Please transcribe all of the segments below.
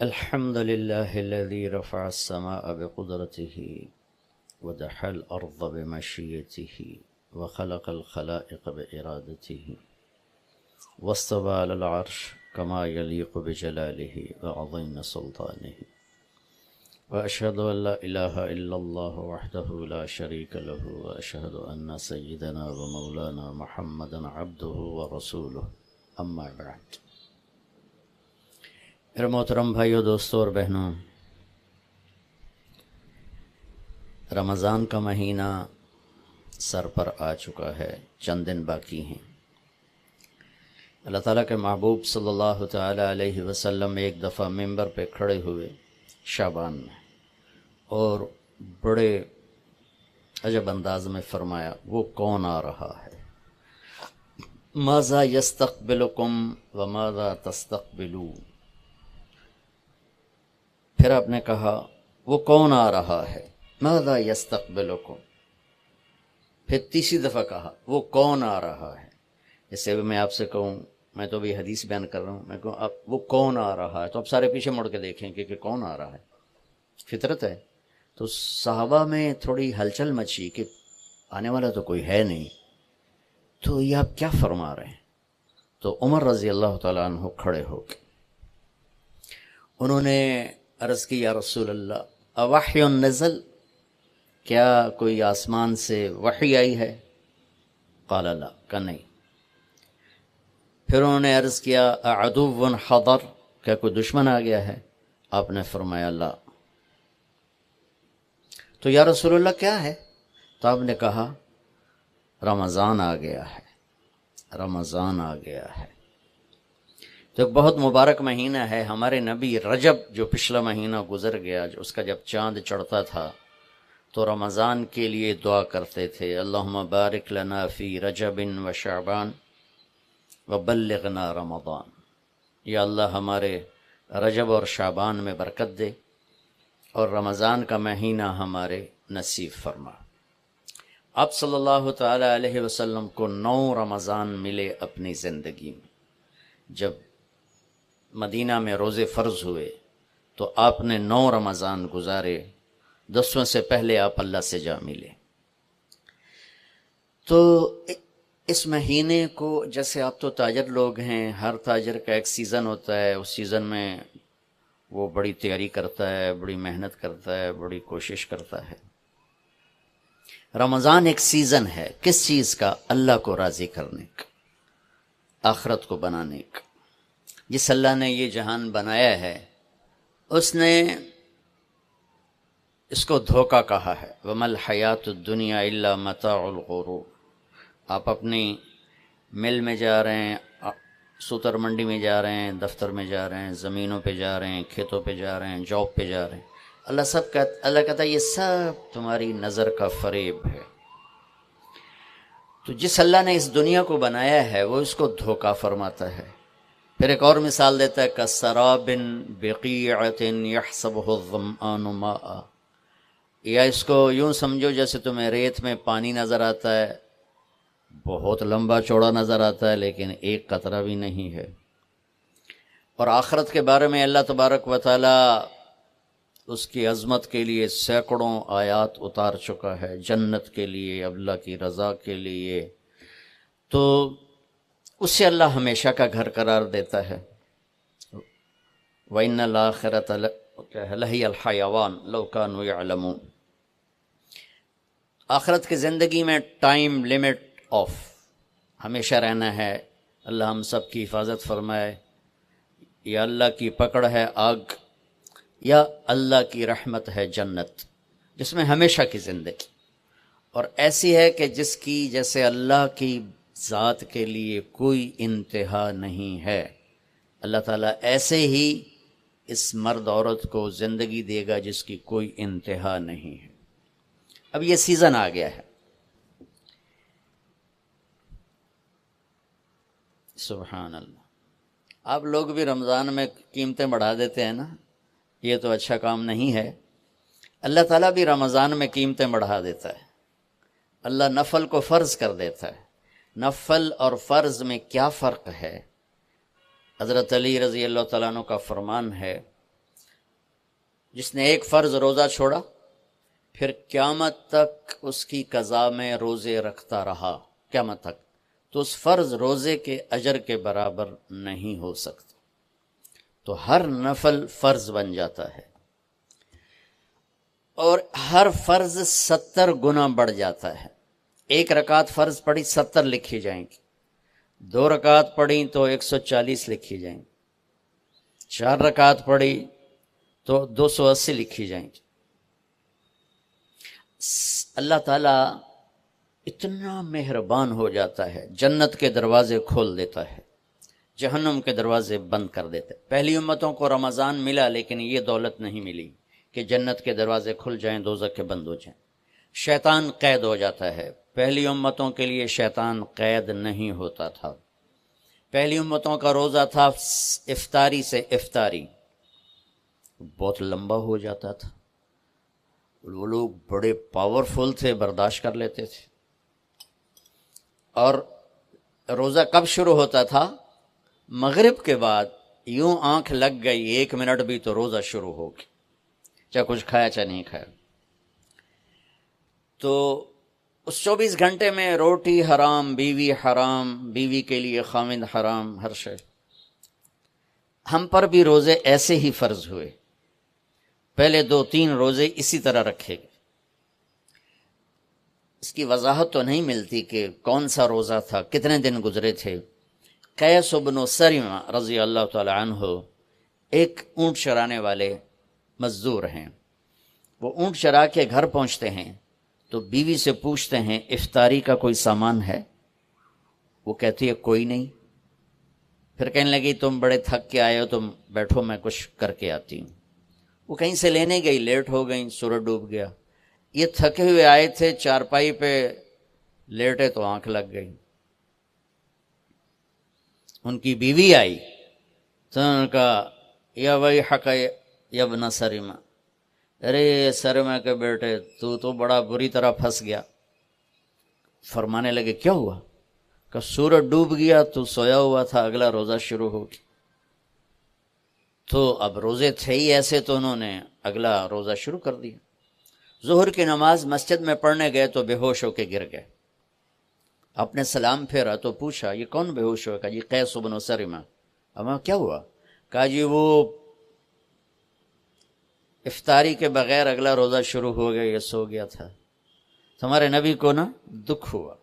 الحمد لله الذي رفع السماء بقدرته ودحى الأرض بمشيئته وخلق الخلائق بإرادته واستوى على العرش كما يليق بجلاله وعظيم سلطانه وأشهد أن لا إله إلا الله وحده لا شريك له وأشهد أن سيدنا ومولانا محمدا عبده ورسوله أما بعد. میرے محترم بھائیو، دوستوں اور بہنوں، رمضان کا مہینہ سر پر آ چکا ہے، چند دن باقی ہیں۔ اللہ تعالیٰ کے محبوب صلی اللہ تعالیٰ علیہ وسلم ایک دفعہ ممبر پہ کھڑے ہوئے شعبان میں اور بڑے عجب انداز میں فرمایا، وہ کون آ رہا ہے؟ ماذا یستقبلکم وماذا تستقبلون۔ پھر آپ نے کہا وہ کون آ رہا ہے؟ ماذا یستقبلکم۔ پھر تیسری دفعہ کہا وہ کون آ رہا ہے۔ جیسے میں آپ سے کہوں، میں تو بھی حدیث بیان کر رہا ہوں، میں کہوں آپ وہ کون آ رہا ہے تو آپ سارے پیچھے مڑ کے دیکھیں کہ کون آ رہا ہے، فطرت ہے۔ تو صحابہ میں تھوڑی ہلچل مچی کہ آنے والا تو کوئی ہے نہیں، تو یہ آپ کیا فرما رہے ہیں؟ تو عمر رضی اللہ تعالیٰ عنہ کھڑے ہو کے انہوں نے عرض کی، یا رسول اللہ اوحی نزل، کیا کوئی آسمان سے وحی آئی ہے؟ قال لا، کہ نہیں۔ پھر انہوں نے عرض کیا اعدو حضر، کیا کوئی دشمن آ گیا ہے؟ آپ نے فرمایا لا۔ تو یا رسول اللہ کیا ہے؟ تو آپ نے کہا رمضان آ گیا ہے، رمضان آ گیا ہے۔ تو ایک بہت مبارک مہینہ ہے۔ ہمارے نبی رجب جو پچھلا مہینہ گزر گیا، جو اس کا جب چاند چڑھتا تھا تو رمضان کے لیے دعا کرتے تھے، اللہم بارک لنا فی رجب و شعبان وبلغنا رمضان۔ یا اللہ ہمارے رجب اور شعبان میں برکت دے اور رمضان کا مہینہ ہمارے نصیب فرما۔ آپ صلی اللہ تعالی علیہ وسلم کو 9 رمضان ملے اپنی زندگی میں۔ جب مدینہ میں روزے فرض ہوئے تو آپ نے 9 رمضان گزارے، 10ویں سے پہلے آپ اللہ سے جا ملے۔ تو اس مہینے کو، جیسے آپ تو تاجر لوگ ہیں، ہر تاجر کا ایک سیزن ہوتا ہے، اس سیزن میں وہ بڑی تیاری کرتا ہے، بڑی محنت کرتا ہے، بڑی کوشش کرتا ہے۔ رمضان ایک سیزن ہے، کس چیز کا؟ اللہ کو راضی کرنے کا، آخرت کو بنانے کا۔ جس اللہ نے یہ جہان بنایا ہے اس نے اس کو دھوکہ کہا ہے، وَمَا الْحَيَاةُ الدُّنْيَا إِلَّا مَتَاعُ الْغُرُورِ۔ آپ اپنی مل میں جا رہے ہیں، سوتر منڈی میں جا رہے ہیں، دفتر میں جا رہے ہیں، زمینوں پہ جا رہے ہیں، کھیتوں پہ جا رہے ہیں، جاب پہ جا رہے ہیں، اللہ کہتا ہے یہ سب تمہاری نظر کا فریب ہے۔ تو جس اللہ نے اس دنیا کو بنایا ہے وہ اس کو دھوکہ فرماتا ہے۔ پھر ایک اور مثال دیتا ہے، کَسَرَابٍ بِقِیعَةٍ يَحْسَبُهُ الظَّمْآنُ مَاءً۔ یا اس کو یوں سمجھو جیسے تمہیں ریت میں پانی نظر آتا ہے، بہت لمبا چوڑا نظر آتا ہے لیکن ایک قطرہ بھی نہیں ہے۔ اور آخرت کے بارے میں اللہ تبارک و تعالی اس کی عظمت کے لیے سینکڑوں آیات اتار چکا ہے، جنت کے لیے، اللہ کی رضا کے لیے۔ تو اسے اللہ ہمیشہ کا گھر قرار دیتا ہے۔ وَإِنَّ الْآخِرَةَ لَهِيَ الْحَيَوَانُ لَوْ كَانُوا يَعْلَمُونَ۔ آخرت کی زندگی میں ٹائم لیمٹ آف، ہمیشہ رہنا ہے۔ اللہ ہم سب کی حفاظت فرمائے۔ یا اللہ کی پکڑ ہے آگ، یا اللہ کی رحمت ہے جنت، جس میں ہمیشہ کی زندگی۔ اور ایسی ہے کہ جس کی جیسے اللہ کی ذات کے لیے کوئی انتہا نہیں ہے، اللہ تعالیٰ ایسے ہی اس مرد عورت کو زندگی دے گا جس کی کوئی انتہا نہیں ہے۔ اب یہ سیزن آ گیا ہے۔ سبحان اللہ۔ آپ لوگ بھی رمضان میں قیمتیں بڑھا دیتے ہیں نا، یہ تو اچھا کام نہیں ہے۔ اللہ تعالیٰ بھی رمضان میں قیمتیں بڑھا دیتا ہے۔ اللہ نفل کو فرض کر دیتا ہے۔ نفل اور فرض میں کیا فرق ہے؟ حضرت علی رضی اللہ تعالیٰ عنہ کا فرمان ہے جس نے ایک فرض روزہ چھوڑا پھر قیامت تک اس کی قضا میں روزے رکھتا رہا قیامت تک، تو اس فرض روزے کے اجر کے برابر نہیں ہو سکتا۔ تو ہر نفل فرض بن جاتا ہے، اور ہر فرض 70 گنا بڑھ جاتا ہے۔ ایک رکعت فرض پڑھی 70 لکھی جائیں گی، 2 رکعت پڑھی تو 140 لکھی جائیں گی، 4 رکعت پڑھی تو 280 لکھی جائیں گی۔ اللہ تعالیٰ اتنا مہربان ہو جاتا ہے، جنت کے دروازے کھول دیتا ہے، جہنم کے دروازے بند کر دیتے۔ پہلی امتوں کو رمضان ملا لیکن یہ دولت نہیں ملی کہ جنت کے دروازے کھل جائیں، دوزخ کے بند ہو جائیں۔ شیطان قید ہو جاتا ہے، پہلی امتوں کے لیے شیطان قید نہیں ہوتا تھا۔ پہلی امتوں کا روزہ تھا افطاری سے افطاری، بہت لمبا ہو جاتا تھا، وہ لوگ بڑے پاورفل تھے، برداشت کر لیتے تھے۔ اور روزہ کب شروع ہوتا تھا؟ مغرب کے بعد یوں آنکھ لگ گئی 1 منٹ بھی تو روزہ شروع ہو گیا، چاہے کچھ کھایا چاہے نہیں کھایا۔ تو اس 24 گھنٹے میں روٹی حرام، بیوی حرام، بیوی کے لیے خامند حرام، ہر شے۔ ہم پر بھی روزے ایسے ہی فرض ہوئے، پہلے 2-3 روزے اسی طرح رکھے گئے۔ اس کی وضاحت تو نہیں ملتی کہ کون سا روزہ تھا، کتنے دن گزرے تھے۔ قیس بن سرمہ رضی اللہ تعالی عنہ ایک اونٹ چرانے والے مزدور ہیں، وہ اونٹ چرا کے گھر پہنچتے ہیں تو بیوی سے پوچھتے ہیں افطاری کا کوئی سامان ہے؟ وہ کہتی ہے کوئی نہیں۔ پھر کہنے لگی تم بڑے تھک کے آئے ہو، تم بیٹھو میں کچھ کر کے آتی ہوں۔ وہ کہیں سے لینے گئی، لیٹ ہو گئی، سورج ڈوب گیا۔ یہ تھکے ہوئے آئے تھے، چارپائی پہ لیٹے تو آنکھ لگ گئی۔ ان کی بیوی آئی تو انہوں نے کہا یا ویحک یا ابن سرمہ، ارے سرمہ کے بیٹے تو بڑا بری طرح پھنس گیا۔ فرمانے لگے کیا ہوا؟ کہ سورج ڈوب گیا تو سویا ہوا تھا، اگلا روزہ شروع ہو گیا۔ تو اب روزے تھے ہی ایسے تو انہوں نے اگلا روزہ شروع کر دیا۔ ظہر کی نماز مسجد میں پڑھنے گئے تو بے ہوش ہو کے گر گئے۔ آپ نے سلام پھیرا تو پوچھا یہ کون بے ہوش ہوا؟ کہا جی قیس بن سرمہ۔ اما کیا ہوا؟ کہا جی وہ افطاری کے بغیر اگلا روزہ شروع ہو گیا، یہ سو گیا تھا، تمہارے نبی کو نا دکھ ہوا،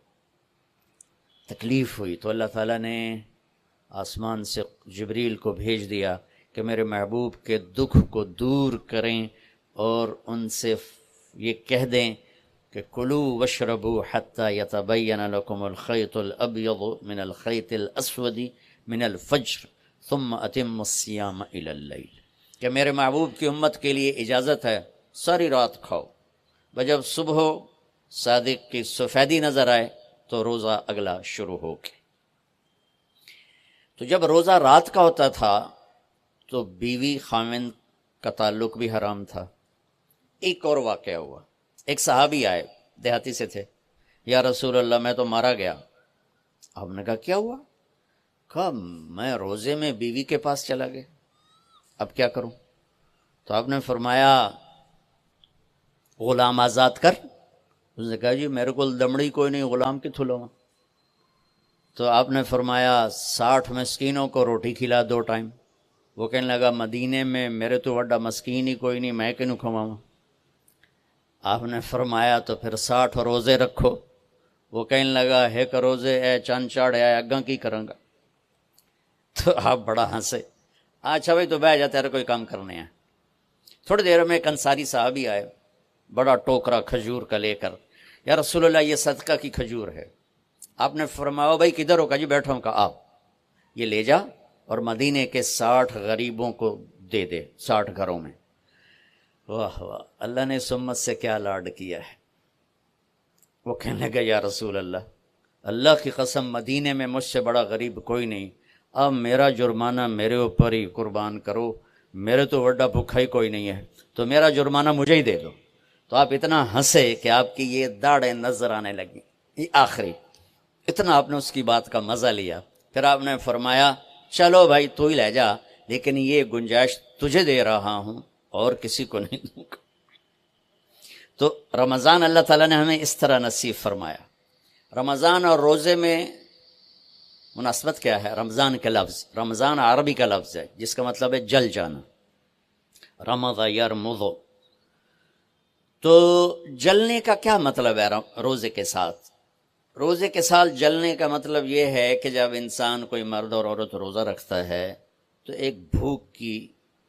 تکلیف ہوئی، تو اللہ تعالیٰ نے آسمان سے جبریل کو بھیج دیا کہ میرے محبوب کے دکھ کو دور کریں اور ان سے یہ کہہ دیں کہ کلوا واشربوا حتی یتبین لکم الخیط الابیض من الخیط الاسود من الفجر ثم اتموا الصیام الی اللیل، کہ میرے محبوب کی امت کے لیے اجازت ہے ساری رات کھاؤ، جب صبح صادق کی سفیدی نظر آئے تو روزہ اگلا شروع ہو گیا۔ تو جب روزہ رات کا ہوتا تھا تو بیوی خامند کا تعلق بھی حرام تھا۔ ایک اور واقعہ ہوا، ایک صحابی آئے، دیہاتی سے تھے، یا رسول اللہ میں تو مارا گیا۔ آپ نے کہا کیا ہوا؟ کہا میں روزے میں بیوی کے پاس چلا گیا، اب کیا کروں؟ تو آپ نے فرمایا غلام آزاد کر۔ اس نے کہا جی میرے کو دمڑی کوئی نہیں، غلام کی تھلو۔ تو آپ نے فرمایا 60 مسکینوں کو روٹی کھلا 2 ٹائم۔ وہ کہنے لگا مدینے میں میرے تو وڈا مسکین ہی کوئی نہیں، میں کنوں کھواواں؟ آپ نے فرمایا تو پھر 60 روزے رکھو۔ وہ کہنے لگا ایک روزے اے چند چاڑے آئے اگاں کی کروں گا؟ تو آپ بڑا ہنسے۔ اچھا بھائی تو بیٹھ جا، تیرا کوئی کام کرنے ہیں۔ تھوڑی دیر میں ایک انصاری صحابی آئے، بڑا ٹوکرا کھجور کا لے کر، یا رسول اللہ یہ صدقہ کی کھجور ہے۔ آپ نے فرمایا بھائی کدھر ہو؟ کہا جی بیٹھا ہوں۔ کہا آپ یہ لے جا اور مدینے کے 60 غریبوں کو دے دے، 60 گھروں میں۔ واہ واہ، اللہ نے اس امت سے کیا لاڈ کیا ہے۔ وہ کہنے لگا یا رسول اللہ کی قسم مدینے میں مجھ سے بڑا غریب کوئی نہیں، اب میرا جرمانہ میرے اوپر ہی قربان کرو، میرے تو وڈا بھوکھا ہی کوئی نہیں ہے، تو میرا جرمانہ مجھے ہی دے دو۔ تو آپ اتنا ہنسے کہ آپ کی یہ داڑھیں نظر آنے لگی، یہ آخری اتنا آپ نے اس کی بات کا مزہ لیا۔ پھر آپ نے فرمایا چلو بھائی تو ہی لے جا، لیکن یہ گنجائش تجھے دے رہا ہوں اور کسی کو نہیں دوں گا۔ تو رمضان اللہ تعالیٰ نے ہمیں اس طرح نصیب فرمایا۔ رمضان اور روزے میں مناسبت کیا ہے؟ رمضان کا لفظ، رمضان عربی کا لفظ ہے جس کا مطلب ہے جل جانا، رمض یرمض۔ تو جلنے کا کیا مطلب ہے؟ روزے کے ساتھ، روزے کے ساتھ جلنے کا مطلب یہ ہے کہ جب انسان کوئی مرد اور عورت روزہ رکھتا ہے تو ایک بھوک کی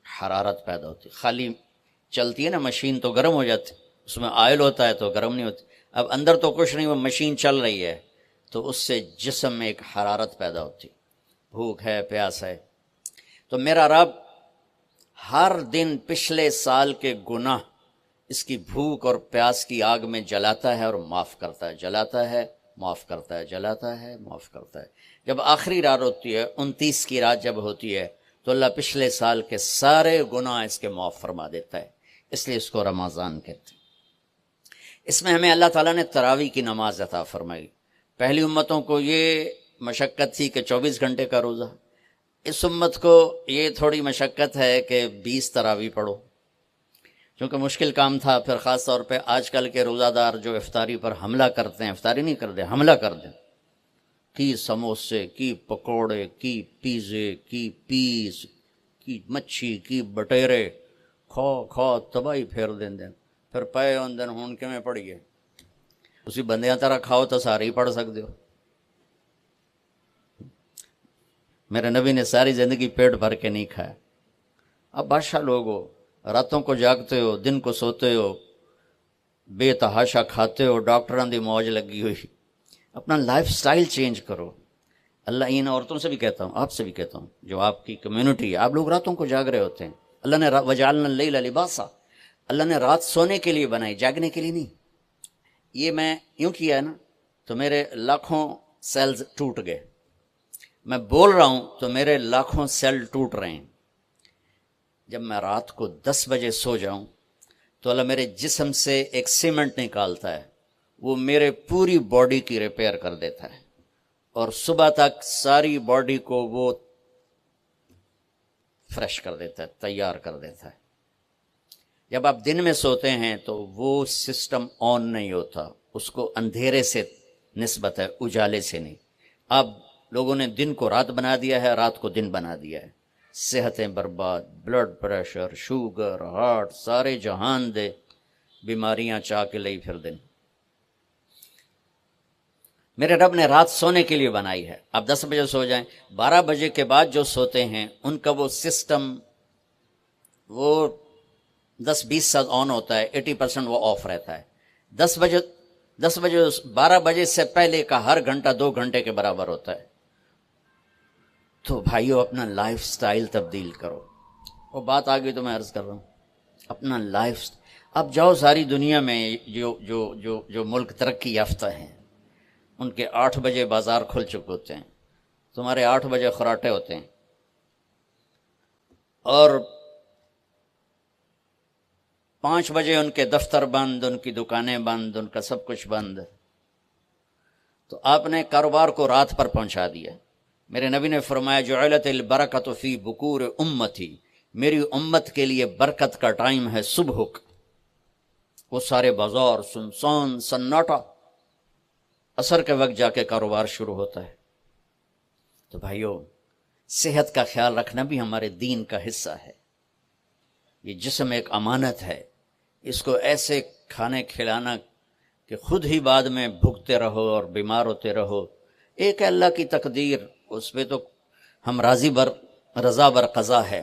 حرارت پیدا ہوتی، خالی چلتی ہے نا مشین تو گرم ہو جاتی، اس میں آئل ہوتا ہے تو گرم نہیں ہوتی، اب اندر تو کچھ نہیں، وہ مشین چل رہی ہے تو اس سے جسم میں ایک حرارت پیدا ہوتی، بھوک ہے، پیاس ہے۔ تو میرا رب ہر دن پچھلے سال کے گناہ اس کی بھوک اور پیاس کی آگ میں جلاتا ہے اور معاف کرتا ہے، جلاتا ہے معاف کرتا ہے، جلاتا ہے معاف کرتا ہے۔ جب آخری رات ہوتی ہے، 29 کی رات جب ہوتی ہے تو اللہ پچھلے سال کے سارے گناہ اس کے معاف فرما دیتا ہے، اس لیے اس کو رمضان کہتے ہیں۔ اس میں ہمیں اللہ تعالیٰ نے تراویح کی نماز عطا فرمائی۔ پہلی امتوں کو یہ مشقت تھی کہ 24 گھنٹے کا روزہ، اس امت کو یہ تھوڑی مشقت ہے کہ 20 تراویح پڑھو، کیونکہ مشکل کام تھا۔ پھر خاص طور پہ آج کل کے روزہ دار جو افطاری پر حملہ کرتے ہیں، افطاری نہیں کرتے، حملہ کر دیں، کی سموسے، کی پکوڑے، کی پیزے، کی پیس، کی مچھی، کی بٹیرے، کھو تباہی پھیر دیں دیں، پھر پے ان دن ہون کے میں پڑھیے، اسی بندیاں طرح کھاؤ تو سارے ہی پڑھ سکتے ہو۔ میرے نبی نے ساری زندگی پیٹ بھر کے نہیں کھایا۔ اب بادشاہ لوگ ہو، راتوں کو جاگتے ہو، دن کو سوتے ہو، بے تحاشا کھاتے ہو، ڈاکٹران دی موج لگی ہوئی، اپنا لائف سٹائل چینج کرو۔ اللہ ان عورتوں سے بھی کہتا ہوں، آپ سے بھی کہتا ہوں، جو آپ کی کمیونٹی ہے، آپ لوگ راتوں کو جاگ رہے ہوتے ہیں، اللہ نے وجعلنا اللیل لباسا، اللہ نے رات سونے کے لیے بنائی، جاگنے کے لیے نہیں۔ یہ میں یوں کیا ہے نا تو میرے لاکھوں سیلز ٹوٹ گئے، میں بول رہا ہوں تو میرے لاکھوں سیل ٹوٹ رہے ہیں۔ جب میں رات کو 10 بجے سو جاؤں تو اللہ میرے جسم سے ایک سیمنٹ نکالتا ہے، وہ میرے پوری باڈی کی ریپیئر کر دیتا ہے، اور صبح تک ساری باڈی کو وہ فریش کر دیتا ہے، تیار کر دیتا ہے۔ جب آپ دن میں سوتے ہیں تو وہ سسٹم آن نہیں ہوتا، اس کو اندھیرے سے نسبت ہے، اجالے سے نہیں۔ اب لوگوں نے دن کو رات بنا دیا ہے، رات کو دن بنا دیا ہے، صحتیں برباد، بلڈ پریشر، شوگر، ہارٹ، سارے جہان دے بیماریاں چاہ کے لئی پھر دن۔ میرے رب نے رات سونے کے لیے بنائی ہے۔ آپ 10 بجے سو جائیں، 12 بجے کے بعد جو سوتے ہیں ان کا وہ سسٹم وہ 10-20% آن ہوتا ہے، 80% وہ آف رہتا ہے۔ 10 بجے 12 بجے سے پہلے کا ہر گھنٹہ 2 گھنٹے کے برابر ہوتا ہے۔ تو بھائیو اپنا لائف سٹائل تبدیل کرو۔ وہ بات آگے تو میں عرض کر رہا ہوں، اپنا لائف۔ اب جاؤ ساری دنیا میں جو ملک ترقی یافتہ ہیں ان کے 8 بجے بازار کھل چکے ہوتے ہیں، تمہارے 8 بجے خراٹے ہوتے ہیں، اور 5 بجے ان کے دفتر بند، ان کی دکانیں بند، ان کا سب کچھ بند۔ تو آپ نے کاروبار کو رات پر پہنچا دیا۔ میرے نبی نے فرمایا جعلت البرکۃ فی بکور امتی، میری امت کے لیے برکت کا ٹائم ہے صبح کا۔ وہ سارے بازار سنسان سناٹا، عصر کے وقت جا کے کاروبار شروع ہوتا ہے۔ تو بھائیو صحت کا خیال رکھنا بھی ہمارے دین کا حصہ ہے۔ یہ جسم ایک امانت ہے، اس کو ایسے کھانے کھلانا کہ خود ہی بعد میں بھوکتے رہو اور بیمار ہوتے رہو۔ ایک اللہ کی تقدیر، اس پہ تو ہم رضا بر قضا ہے،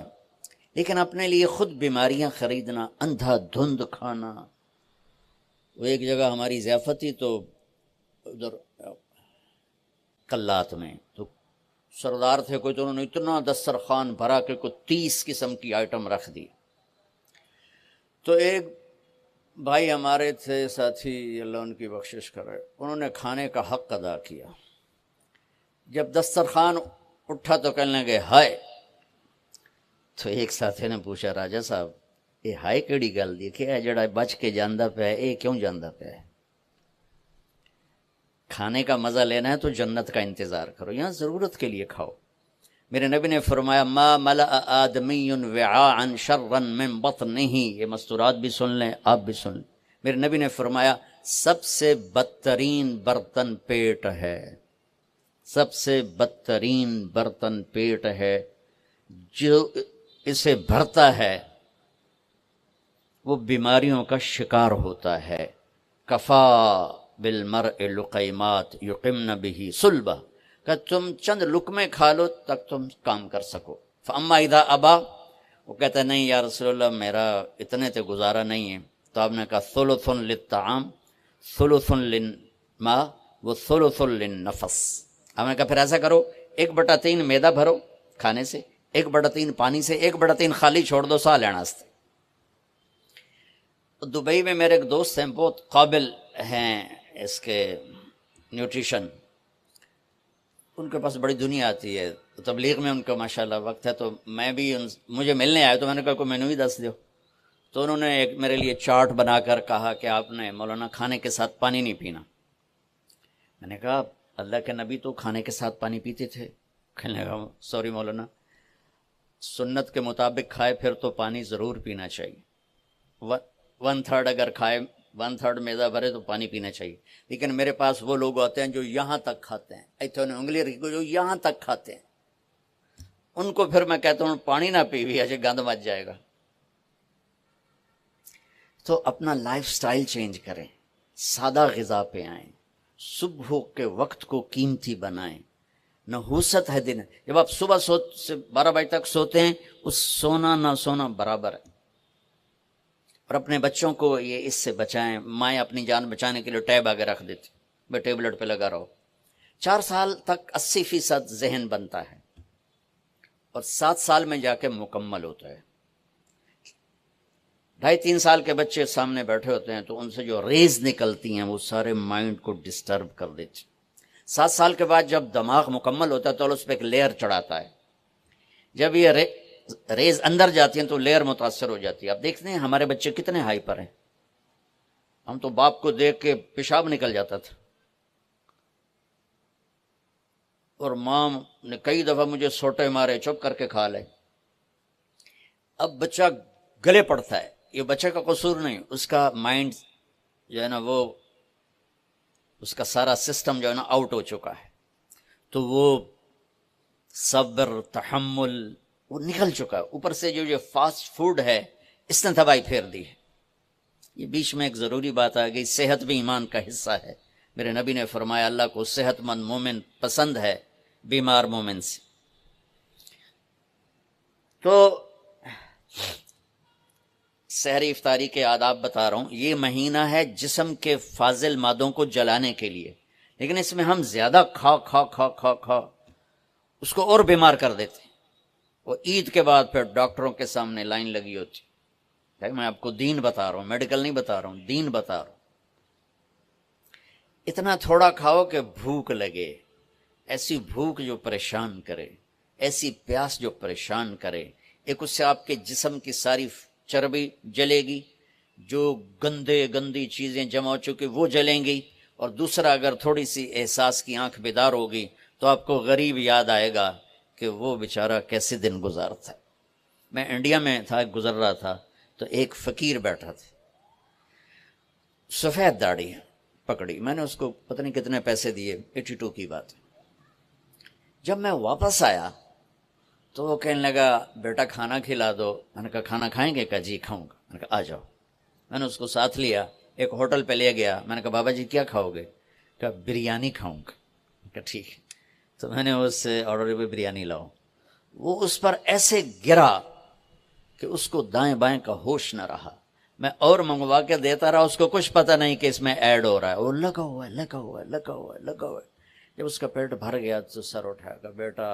لیکن اپنے لیے خود بیماریاں خریدنا، اندھا دھند کھانا۔ وہ ایک جگہ ہماری ضیافت تھی تو ادھر کلات میں، تو سردار تھے کوئی، تو انہوں نے اتنا دسترخوان بھرا کہ کوئی 30 قسم کی آئٹم رکھ دی۔ تو ایک بھائی ہمارے تھے ساتھی، اللہ ان کی بخشش کرے، انہوں نے کھانے کا حق ادا کیا۔ جب دسترخوان اٹھا تو کہنے لگے ہائے۔ تو ایک ساتھی نے پوچھا راجا صاحب یہ ہائے کیڑی گل دی کہ جڑا بچ کے جاندہ پہ ہے، یہ کیوں جاندہ پہ ہے؟ کھانے کا مزہ لینا ہے تو جنت کا انتظار کرو، یہاں ضرورت کے لیے کھاؤ۔ میرے نبی نے فرمایا ما ملأ آدمی وعاء شرا من بطنہ، یہ مستورات بھی سن لیں، آپ بھی سن لیں، میرے نبی نے فرمایا سب سے بدترین برتن پیٹ ہے، سب سے بدترین برتن پیٹ ہے، جو اسے بھرتا ہے وہ بیماریوں کا شکار ہوتا ہے۔ کفا بالمرء لقیمات یقمن بہ صلبہ، کہ تم چند لقمے کھا لو تک تم کام کر سکو۔ فاما اذا ابا، وہ کہتا ہے نہیں یا رسول اللہ میرا اتنے تے گزارا نہیں ہے، تو آپ نے کہا ثلث للطعام ثلث للماء و ثلث للنفس۔ آپ نے کہا پھر ایسا کرو 1/3 میدا بھرو کھانے سے، 1/3 پانی سے، 1/3 خالی چھوڑ دو سا لینا سے۔ دبئی میں میرے ایک دوست ہیں، بہت قابل ہیں اس کے نیوٹریشن، ان کے پاس بڑی دنیا آتی ہے، تبلیغ میں ان کا ماشاءاللہ وقت ہے، تو میں بھی مجھے ملنے آئے تو میں نے کہا کوئی مینو ہی دس دو، تو انہوں نے ایک میرے لیے چارٹ بنا کر کہا کہ آپ نے مولانا کھانے کے ساتھ پانی نہیں پینا۔ میں نے کہا اللہ کے نبی تو کھانے کے ساتھ پانی پیتے تھے۔ کہنے لگا سوری مولانا، سنت کے مطابق کھائے پھر تو پانی ضرور پینا چاہیے، 1/3 اگر کھائے 1/3 میدا بھرے تو پانی پینا چاہیے، لیکن میرے پاس وہ لوگ آتے ہیں جو یہاں تک کھاتے ہیں، ایتھے نے انگلی رکھی جو یہاں تک کھاتے ہیں، ان کو پھر میں کہتا ہوں پانی نہ پیوی ایسے گند مچ جائے گا۔ تو اپنا لائف سٹائل چینج کریں، سادہ غذا پہ آئیں، صبح کے وقت کو قیمتی بنائیں۔ نحوست ہے دن، جب آپ صبح سے 12 بجے تک سوتے ہیں، اس سونا نہ سونا برابر ہے۔ اور اپنے بچوں کو یہ اس سے بچائیں۔ مائیں اپنی جان بچانے کے لیے ٹیب آگے رکھ دیتی، بے ٹیبلٹ پہ لگا رہو۔ 4 سال تک 80% ذہن بنتا ہے اور 7 سال میں جا کے مکمل ہوتا ہے۔ 2.5-3 سال کے بچے سامنے بیٹھے ہوتے ہیں تو ان سے جو ریز نکلتی ہیں وہ سارے مائنڈ کو ڈسٹرب کر دیتی۔ 7 سال کے بعد جب دماغ مکمل ہوتا ہے تو اس پہ ایک لیئر چڑھاتا ہے، جب یہ ریز اندر جاتی ہیں تو لیئر متاثر ہو جاتی ہے۔ آپ دیکھتے ہیں ہمارے بچے کتنے ہائپر ہیں، ہم تو باپ کو دیکھ کے پیشاب نکل جاتا تھا، اور ماں نے کئی دفعہ مجھے سوٹے مارے چپ کر کے کھا لے۔ اب بچہ گلے پڑتا ہے، یہ بچے کا قصور نہیں، اس کا مائنڈ جو ہے نا وہ اس کا سارا سسٹم جو ہے نا آؤٹ ہو چکا ہے، تو وہ صبر تحمل وہ نکل چکا ہے۔ اوپر سے جو یہ فاسٹ فوڈ ہے اس نے تباہی پھیر دی ہے۔ یہ بیچ میں ایک ضروری بات آ گئی، صحت بھی ایمان کا حصہ ہے۔ میرے نبی نے فرمایا اللہ کو صحت مند مومن پسند ہے بیمار مومن سے۔ تو سحری افطاری کے آداب بتا رہا ہوں۔ یہ مہینہ ہے جسم کے فاضل مادوں کو جلانے کے لیے، لیکن اس میں ہم زیادہ کھا کھا کھا کھا کھا اس کو اور بیمار کر دیتے ہیں۔ وہ عید کے بعد پھر ڈاکٹروں کے سامنے لائن لگی ہوتی۔ میں آپ کو دین بتا رہا ہوں، میڈیکل نہیں بتا رہا ہوں، دین بتا رہا ہوں۔ اتنا تھوڑا کھاؤ کہ بھوک لگے، ایسی بھوک جو پریشان کرے، ایسی پیاس جو پریشان کرے۔ ایک اس سے آپ کے جسم کی ساری چربی جلے گی، جو گندی چیزیں جمع ہو چکی وہ جلیں گی، اور دوسرا اگر تھوڑی سی احساس کی آنکھ بیدار ہوگی تو آپ کو غریب یاد آئے گا کہ وہ بیچارہ کیسے دن گزارتا ہے۔ میں انڈیا میں تھا، گزر رہا تھا تو ایک فقیر بیٹھا تھا، سفید داڑھی پکڑی، میں نے اس کو پتہ نہیں کتنے پیسے دیے، 82 کی بات۔ جب میں واپس آیا تو وہ کہنے لگا بیٹا کھانا کھلا دو۔ میں نے کہا کھانا کھائیں گے؟ کہا جی کھاؤں گا۔ میں نے کہا آ جاؤ۔ میں نے اس کو ساتھ لیا، ایک ہوٹل پہ لے گیا۔ میں نے کہا بابا جی کیا کھاؤ گے؟ کہا بریانی کھاؤں گا۔ کہا ٹھیک ہے۔ تو میں نے اس سے آرڈر پہ بریانی لاؤ، وہ اس پر ایسے گرا کہ اس کو دائیں بائیں کا ہوش نہ رہا۔ میں اور منگوا کے دیتا رہا، اس کو کچھ پتہ نہیں کہ اس میں ایڈ ہو رہا ہے، وہ لگا ہوا ہے لگا ہوا ہے لگا ہوا ہے لگا ہوا ہے۔ جب اس کا پیٹ بھر گیا تو سر اٹھایا، کہا بیٹا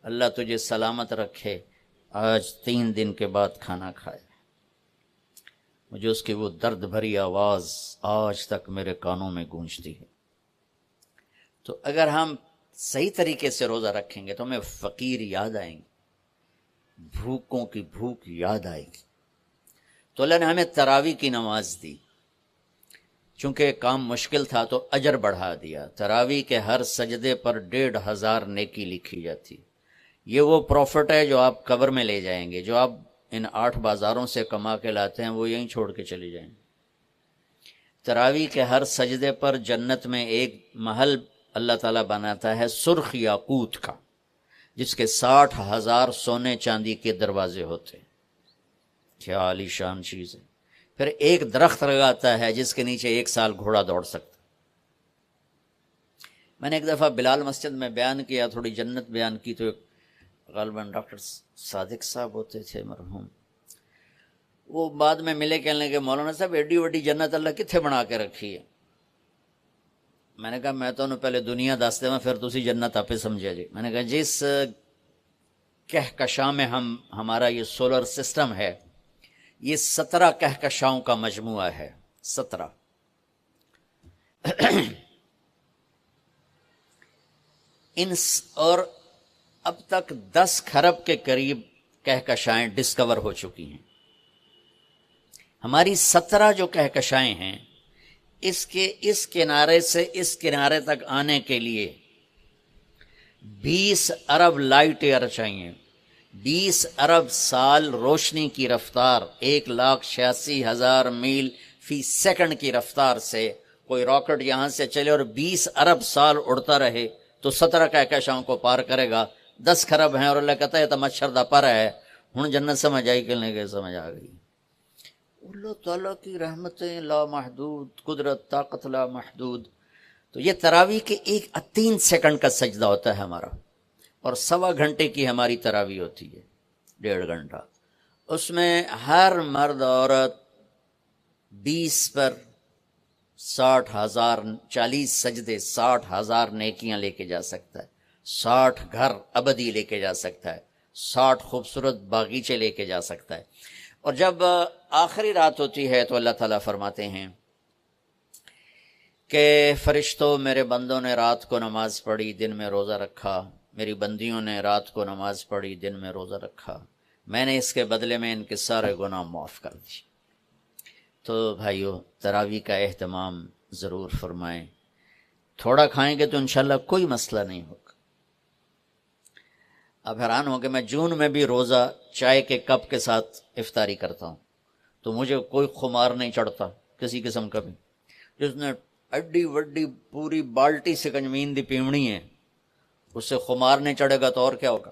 اللہ تجھے سلامت رکھے، آج 3 دن کے بعد کھانا کھائے۔ مجھے اس کی وہ درد بھری آواز آج تک میرے کانوں میں گونجتی ہے۔ تو اگر ہم صحیح طریقے سے روزہ رکھیں گے تو ہمیں فقیر یاد آئیں گے، بھوکوں کی بھوک یاد آئے گی۔ تو اللہ نے ہمیں تراویح کی نماز دی، چونکہ کام مشکل تھا تو اجر بڑھا دیا۔ تراویح کے ہر سجدے پر 1500 نیکی لکھی جاتی۔ یہ وہ پروفٹ ہے جو آپ قبر میں لے جائیں گے، جو آپ ان 8 بازاروں سے کما کے لاتے ہیں وہ یہیں چھوڑ کے چلے جائیں گے۔ تراویح کے ہر سجدے پر جنت میں ایک محل اللہ تعالیٰ بناتا ہے سرخ یاقوت کا، جس کے 60,000 سونے چاندی کے دروازے ہوتے ہیں۔ کیا عالی شان چیز ہے۔ پھر ایک درخت لگاتا ہے جس کے نیچے 1 سال گھوڑا دوڑ سکتا۔ میں نے ایک دفعہ بلال مسجد میں بیان کیا، تھوڑی جنت بیان کی، تو غالباً ڈاکٹر صادق صاحب ہوتے تھے مرحوم، وہ بعد میں ملے، کہنے لگے مولانا صاحب ایڈی وڈی جنت اللہ کتنے بنا کے رکھی ہے؟ میں نے کہا میں تو پہلے دنیا دس دے پھر تسی جنت آپ سمجھے جی۔ میں نے کہا جس کہکشاں میں ہمارا یہ سولر سسٹم ہے، یہ 17 کہکشاؤں کا مجموعہ ہے، 17۔ اور اب تک 10 کھرب کے قریب کہکشائیں ڈسکور ہو چکی ہیں۔ ہماری 17 جو کہکشائیں ہیں، اس کنارے سے اس کنارے تک آنے کے لیے 20 ارب لائٹ ایئر چاہیے، 20 ارب سال روشنی کی رفتار، 1,86,000 میل فی سیکنڈ کی رفتار سے کوئی راکٹ یہاں سے چلے اور 20 ارب سال اڑتا رہے تو 17 کہکشاؤں کو پار کرے گا۔ 10 کھرب ہیں اور اللہ کہتا ہے تو مچھر دا پر ہے۔ ہن جنت سمجھ آئی کہ نہیں؟ سمجھ آ گئی۔ اللہ تعالیٰ کی رحمتیں لا محدود، قدرت طاقت لا محدود۔ تو یہ تراویح کے 3 سیکنڈ کا سجدہ ہوتا ہے ہمارا، اور 1.25 گھنٹے کی ہماری تراویح ہوتی ہے، 1.5 گھنٹہ۔ اس میں ہر مرد عورت 20 پر 60,000 40 سجدے، 60,000 نیکیاں لے کے جا سکتا ہے، 60 گھر ابدی لے کے جا سکتا ہے، 60 خوبصورت باغیچے لے کے جا سکتا ہے۔ اور جب آخری رات ہوتی ہے تو اللہ تعالیٰ فرماتے ہیں کہ فرشتوں، میرے بندوں نے رات کو نماز پڑھی، دن میں روزہ رکھا، میری بندیوں نے رات کو نماز پڑھی، دن میں روزہ رکھا، میں نے اس کے بدلے میں ان کے سارے گناہ معاف کر دی۔ تو بھائیو، تراویح کا اہتمام ضرور فرمائیں۔ تھوڑا کھائیں گے تو انشاءاللہ کوئی مسئلہ نہیں ہوگا۔ اب حیران ہو کہ میں جون میں بھی روزہ چائے کے کپ کے ساتھ افطاری کرتا ہوں، تو مجھے کوئی خمار نہیں چڑھتا کسی قسم کا بھی۔ جس نے اڈی وڈی پوری بالٹی سے کنجمین دی پیمنی ہے، اس سے خمار نہیں چڑھے گا تو اور کیا ہوگا؟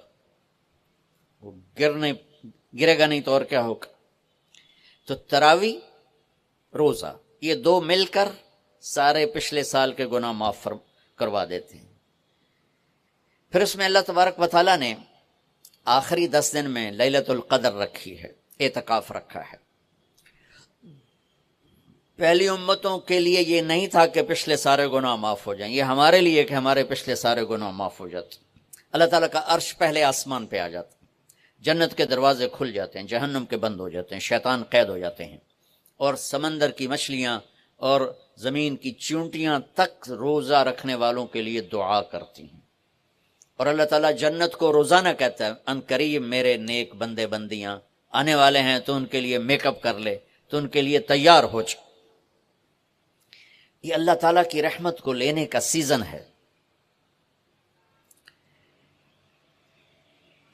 وہ گرے گا نہیں تو اور کیا ہوگا؟ تو تراویح، روزہ، یہ 2 مل کر سارے پچھلے سال کے گناہ معاف کروا دیتے ہیں۔ پھر اس میں اللہ تبارک و تعالیٰ نے آخری 10 دن میں لیلۃ القدر رکھی ہے، اعتکاف رکھا ہے۔ پہلی امتوں کے لیے یہ نہیں تھا کہ پچھلے سارے گناہ معاف ہو جائیں، یہ ہمارے لیے کہ ہمارے پچھلے سارے گناہ معاف ہو جاتے۔ اللہ تعالیٰ کا عرش پہلے آسمان پہ آ جاتا، جنت کے دروازے کھل جاتے ہیں، جہنم کے بند ہو جاتے ہیں، شیطان قید ہو جاتے ہیں، اور سمندر کی مچھلیاں اور زمین کی چیونٹیاں تک روزہ رکھنے والوں کے لیے دعا کرتی ہیں۔ اور اللہ تعالیٰ جنت کو روزانہ کہتا ہے ان قریب میرے نیک بندے بندیاں آنے والے ہیں، تو ان کے لیے میک اپ کر لے، تو ان کے لیے تیار ہو جا۔ یہ اللہ تعالیٰ کی رحمت کو لینے کا سیزن ہے۔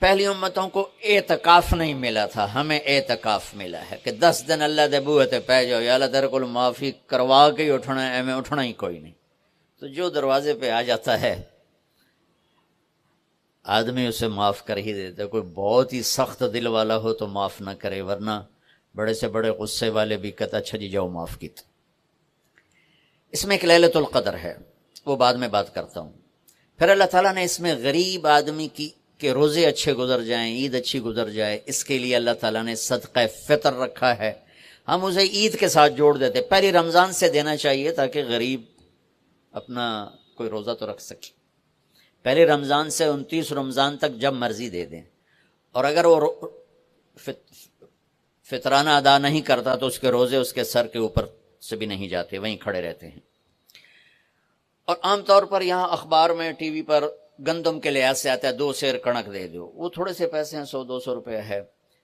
پہلی امتوں کو اعتکاف نہیں ملا تھا، ہمیں اعتکاف ملا ہے کہ 10 دن اللہ دے بوئے تے پہ جاؤ، یا اللہ تیرے کو معافی کروا کے ہی اٹھنا ہے، میں اٹھنا ہی کوئی نہیں۔ تو جو دروازے پہ آ جاتا ہے آدمی اسے معاف کر ہی دیتا۔ کوئی بہت ہی سخت دل والا ہو تو معاف نہ کرے، ورنہ بڑے سے بڑے غصے والے بھی کہتا اچھا جی جاؤ معاف کیتا۔ اس میں ایک لیلۃ القدر ہے، وہ بعد میں بات کرتا ہوں۔ پھر اللہ تعالیٰ نے اس میں غریب آدمی کی کہ روزے اچھے گزر جائیں، عید اچھی گزر جائے، اس کے لیے اللہ تعالیٰ نے صدقہ فطر رکھا ہے۔ ہم اسے عید کے ساتھ جوڑ دیتے، پہلی رمضان سے دینا چاہیے تاکہ غریب اپنا کوئی روزہ تو رکھ سکے۔ پہلے رمضان سے 29 رمضان تک جب مرضی دے دیں، اور اگر وہ فطرانہ ادا نہیں کرتا تو اس کے روزے اس کے سر کے اوپر سے بھی نہیں جاتے، وہیں کھڑے رہتے ہیں۔ اور عام طور پر یہاں اخبار میں، ٹی وی پر گندم کے لحاظ سے آتا ہے 2 سیر کنک دے دو، وہ تھوڑے سے پیسے ہیں، 100-200 روپے ہے۔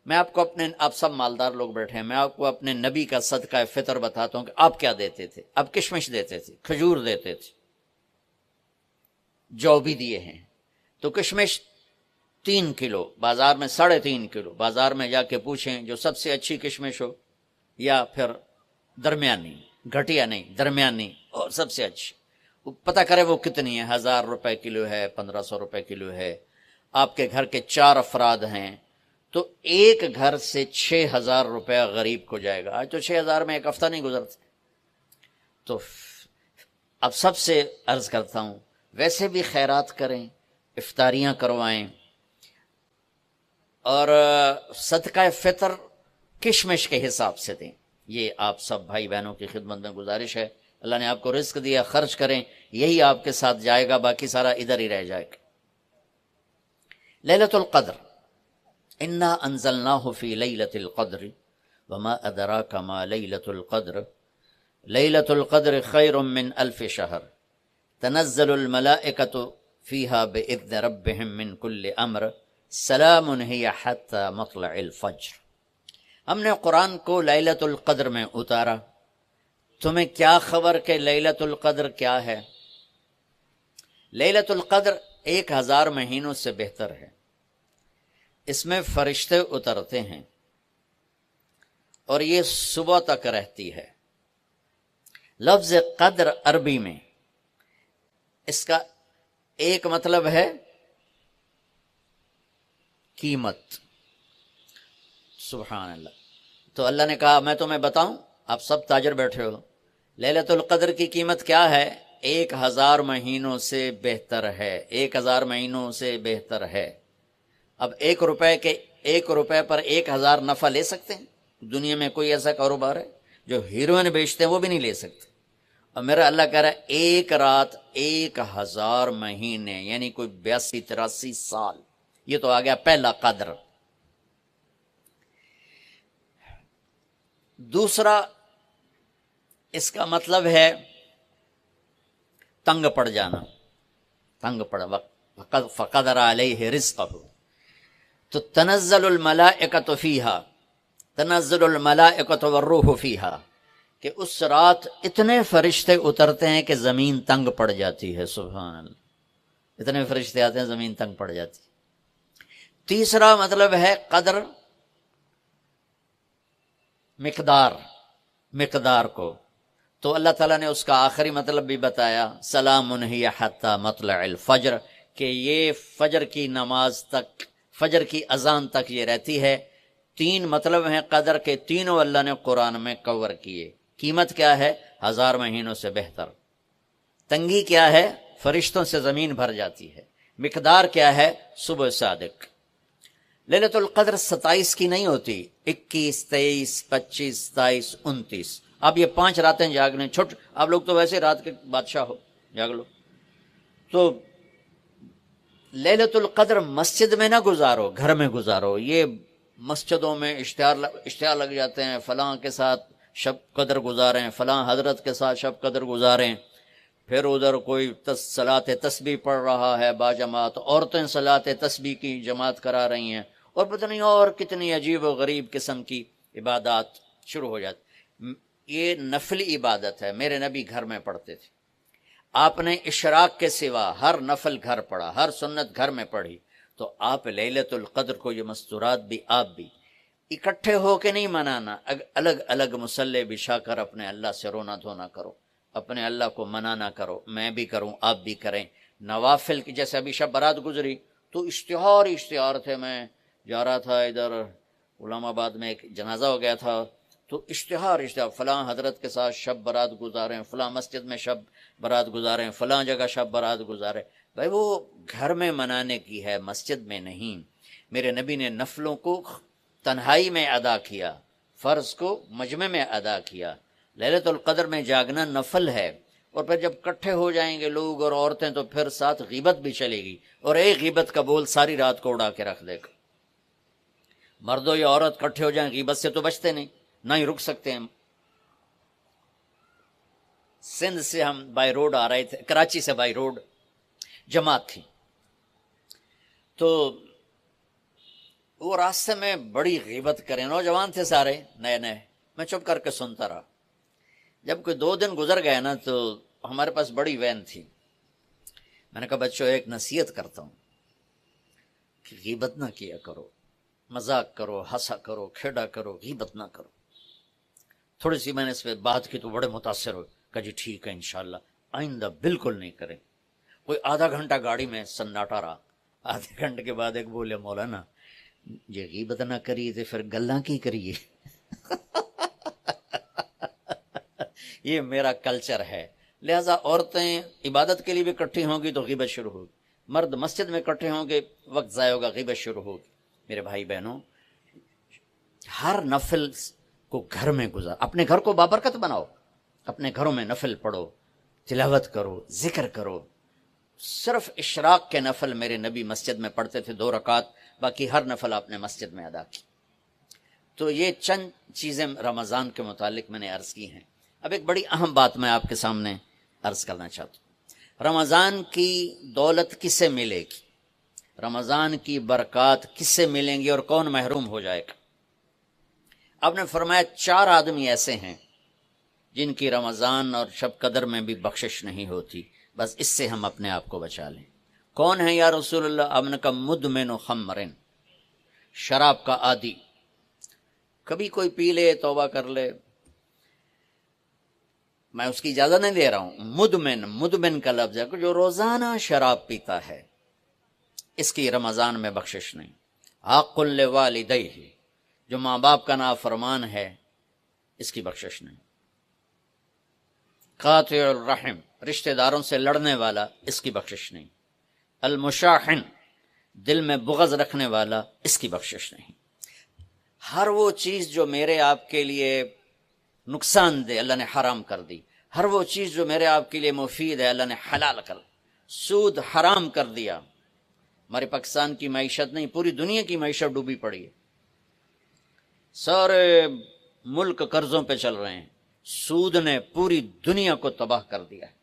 میں آپ کو آپ سب مالدار لوگ بیٹھے ہیں، میں آپ کو اپنے نبی کا صدقہ فطر بتاتا ہوں کہ آپ کیا دیتے تھے۔ آپ کشمش دیتے تھے، کھجور دیتے تھے، جو بھی دیے ہیں۔ تو کشمش 3 کلو، بازار میں 3.5 کلو، بازار میں جا کے پوچھیں جو سب سے اچھی کشمش ہو یا پھر درمیانی، گھٹیا نہیں درمیانی اور سب سے اچھی، پتہ کرے وہ کتنی ہے، 1000 روپے کلو ہے، 1500 روپے کلو ہے، آپ کے گھر کے 4 افراد ہیں تو ایک گھر سے 6000 روپیہ غریب کو جائے گا۔ آج تو 6000 میں ایک ہفتہ نہیں گزرتا۔ تو اب سب سے عرض کرتا ہوں، ویسے بھی خیرات کریں، افطاریاں کروائیں، اور صدقہ فطر کشمش کے حساب سے دیں۔ یہ آپ سب بھائی بہنوں کی خدمت میں گزارش ہے۔ اللہ نے آپ کو رزق دیا، خرچ کریں، یہی آپ کے ساتھ جائے گا، باقی سارا ادھر ہی رہ جائے گا۔ لیلۃ القدر، انا انزلناہ فی لیلۃ القدر وما ادراک ما لیلۃ القدر لیلۃ القدر خیر من الف شہر تنزل الملائکۃ فیہا باذن ربہم من کل امر سلام ہی حتی مطلع الفجر۔ ہم نے قرآن کو لیلۃ القدر میں اتارا، تمہیں کیا خبر کہ لیلۃ القدر کیا ہے؟ لیلۃ القدر 1000 مہینوں سے بہتر ہے۔ اس میں فرشتے اترتے ہیں اور یہ صبح تک رہتی ہے۔ لفظ قدر عربی میں اس کا ایک مطلب ہے قیمت۔ سبحان اللہ۔ تو اللہ نے کہا میں تمہیں بتاؤں، آپ سب تاجر بیٹھے ہو، لیلۃ القدر کی قیمت کیا ہے؟ 1000 مہینوں سے بہتر ہے، 1000 مہینوں سے بہتر ہے۔ اب 1 روپے پر 1000 نفع لے سکتے ہیں؟ دنیا میں کوئی ایسا کاروبار ہے؟ جو ہیروئن بیچتے ہیں وہ بھی نہیں لے سکتے۔ اور میرا اللہ کہہ رہا ہے ایک رات 1000 مہینے، یعنی کوئی 82-83 سال۔ یہ تو آ گیا پہلا قدر۔ دوسرا اس کا مطلب ہے تنگ پڑ جانا، تنگ پڑ فقدر علیہ رزقہ۔ تو تنزل الملائکۃ فیہا، تنزل الملائکۃ والروح فیہا، کہ اس رات اتنے فرشتے اترتے ہیں کہ زمین تنگ پڑ جاتی ہے۔ سبحان اللہ، اتنے فرشتے آتے ہیں زمین تنگ پڑ جاتی ہے۔ تیسرا مطلب ہے قدر، مقدار کو، تو اللہ تعالیٰ نے اس کا آخری مطلب بھی بتایا، سلام ہی حتی مطلع الفجر، کہ یہ فجر کی نماز تک، فجر کی اذان تک یہ رہتی ہے۔ 3 مطلب ہیں قدر کے، تینوں اللہ نے قرآن میں کور کیے۔ قیمت کیا ہے؟ 1000 مہینوں سے بہتر۔ تنگی کیا ہے؟ فرشتوں سے زمین بھر جاتی ہے۔ مقدار کیا ہے؟ صبح صادق۔ لیلۃ القدر 27 کی نہیں ہوتی، 21، 23، 25، 27، 29۔ اب یہ 5 راتیں جاگنے چھٹ، آپ لوگ تو ویسے رات کے بادشاہ ہو، جاگ لو۔ تو لیلۃ القدر مسجد میں نہ گزارو، گھر میں گزارو۔ یہ مسجدوں میں اشتہار لگ جاتے ہیں، فلاں کے ساتھ شب قدر گزاریں، فلاں حضرت کے ساتھ شب قدر گزاریں، پھر ادھر کوئی صلاۃ تسبیح پڑھ رہا ہے باجماعت، عورتیں صلاۃ تسبیح کی جماعت کرا رہی ہیں، اور پتہ نہیں اور کتنی عجیب و غریب قسم کی عبادات شروع ہو جاتی۔ یہ نفلی عبادت ہے، میرے نبی گھر میں پڑھتے تھے۔ آپ نے اشراق کے سوا ہر نفل گھر پڑھا، ہر سنت گھر میں پڑھی۔ تو آپ لیلۃ القدر کو یہ مستورات بھی آپ بھی اکٹھے ہو کے نہیں منانا، الگ الگ مصلی بچھا کر اپنے اللہ سے رونا دھونا کرو، اپنے اللہ کو منانا کرو۔ میں بھی کروں، آپ بھی کریں۔ نوافل کی، جیسے ابھی شب برات گزری تو اشتہار تھے، میں جا رہا تھا ادھر علام آباد میں، ایک جنازہ ہو گیا تھا، تو اشتہار فلاں حضرت کے ساتھ شب برات گزاریں، فلاں مسجد میں شب برات گزاریں، فلاں جگہ شب برات گزاریں۔ بھائی وہ گھر میں منانے کی ہے، مسجد میں نہیں۔ میرے نبی نے نفلوں کو تنہائی میں ادا کیا، فرض کو مجمع میں ادا کیا۔ لیلۃ القدر میں جاگنا نفل ہے، اور پھر جب کٹھے ہو جائیں گے لوگ اور عورتیں تو پھر ساتھ غیبت بھی چلے گی، اور ایک غیبت کا بول ساری رات کو اڑا کے رکھ دے گا۔ مردوں یا عورت کٹھے ہو جائیں غیبت سے تو بچتے نہیں، نہ ہی رک سکتے ہیں۔ سندھ سے ہم بائی روڈ آ رہے تھے، کراچی سے بائی روڈ جماعت تھی، تو وہ راستے میں بڑی غیبت کریں، نوجوان تھے سارے نئے نئے، میں چپ کر کے سنتا رہا۔ جب کوئی 2 دن گزر گئے نا تو ہمارے پاس بڑی وین تھی، میں نے کہا بچوں ایک نصیحت کرتا ہوں، کہ غیبت نہ کیا کرو، مذاق کرو، ہنسا کرو، کھیڑا کرو، غیبت نہ کرو۔ تھوڑی سی میں نے اس پہ بات کی تو بڑے متاثر ہوئے، کہا جی ٹھیک ہے انشاءاللہ آئندہ بالکل نہیں کریں۔ کوئی آدھا گھنٹہ گاڑی میں سناٹا رہا، آدھے گھنٹے کے بعد ایک بولے مولانا یہ غیبت نہ کریے تو پھر گلاں کی کریے۔ یہ میرا کلچر ہے، لہٰذا عورتیں عبادت کے لیے بھی اکٹھی ہوں گی تو غیبت شروع ہوگی، مرد مسجد میں اکٹھے ہوں گے وقت ضائع ہوگا، غیبت شروع ہوگی۔ میرے بھائی بہنوں، ہر نفل کو گھر میں گزار، اپنے گھر کو بابرکت بناؤ، اپنے گھروں میں نفل پڑھو، تلاوت کرو، ذکر کرو۔ صرف اشراق کے نفل میرے نبی مسجد میں پڑھتے تھے 2 رکعت، باقی ہر نفل آپ نے مسجد میں ادا کی۔ تو یہ چند چیزیں رمضان کے متعلق میں نے عرض کی ہیں۔ اب ایک بڑی اہم بات میں آپ کے سامنے عرض کرنا چاہتا ہوں، رمضان کی دولت کس سے ملے گی، رمضان کی برکات کس سے ملیں گی اور کون محروم ہو جائے گا؟ آپ نے فرمایا 4 آدمی ایسے ہیں جن کی رمضان اور شب قدر میں بھی بخشش نہیں ہوتی، بس اس سے ہم اپنے آپ کو بچا لیں۔ کون ہے یا رسول اللہ؟ آپ نے کہا مدمن خمرن، شراب کا عادی، کبھی کوئی پی لے توبہ کر لے، میں اس کی اجازت نہیں دے رہا ہوں۔ مدمن کا لفظ ہے کہ جو روزانہ شراب پیتا ہے، اس کی رمضان میں بخشش نہیں۔ عاق لوالدیہ، جو ماں باپ کا نافرمان ہے، اس کی بخشش نہیں۔ قاطع الرحم، رشتہ داروں سے لڑنے والا، اس کی بخشش نہیں۔ المشاحن، دل میں بغض رکھنے والا، اس کی بخشش نہیں۔ ہر وہ چیز جو میرے آپ کے لیے نقصان دہ اللہ نے حرام کر دی، ہر وہ چیز جو میرے آپ کے لیے مفید ہے اللہ نے حلال کر، سود حرام کر دیا۔ ہمارے پاکستان کی معیشت نہیں، پوری دنیا کی معیشت ڈوبی پڑی ہے، سارے ملک قرضوں پہ چل رہے ہیں، سود نے پوری دنیا کو تباہ کر دیا ہے۔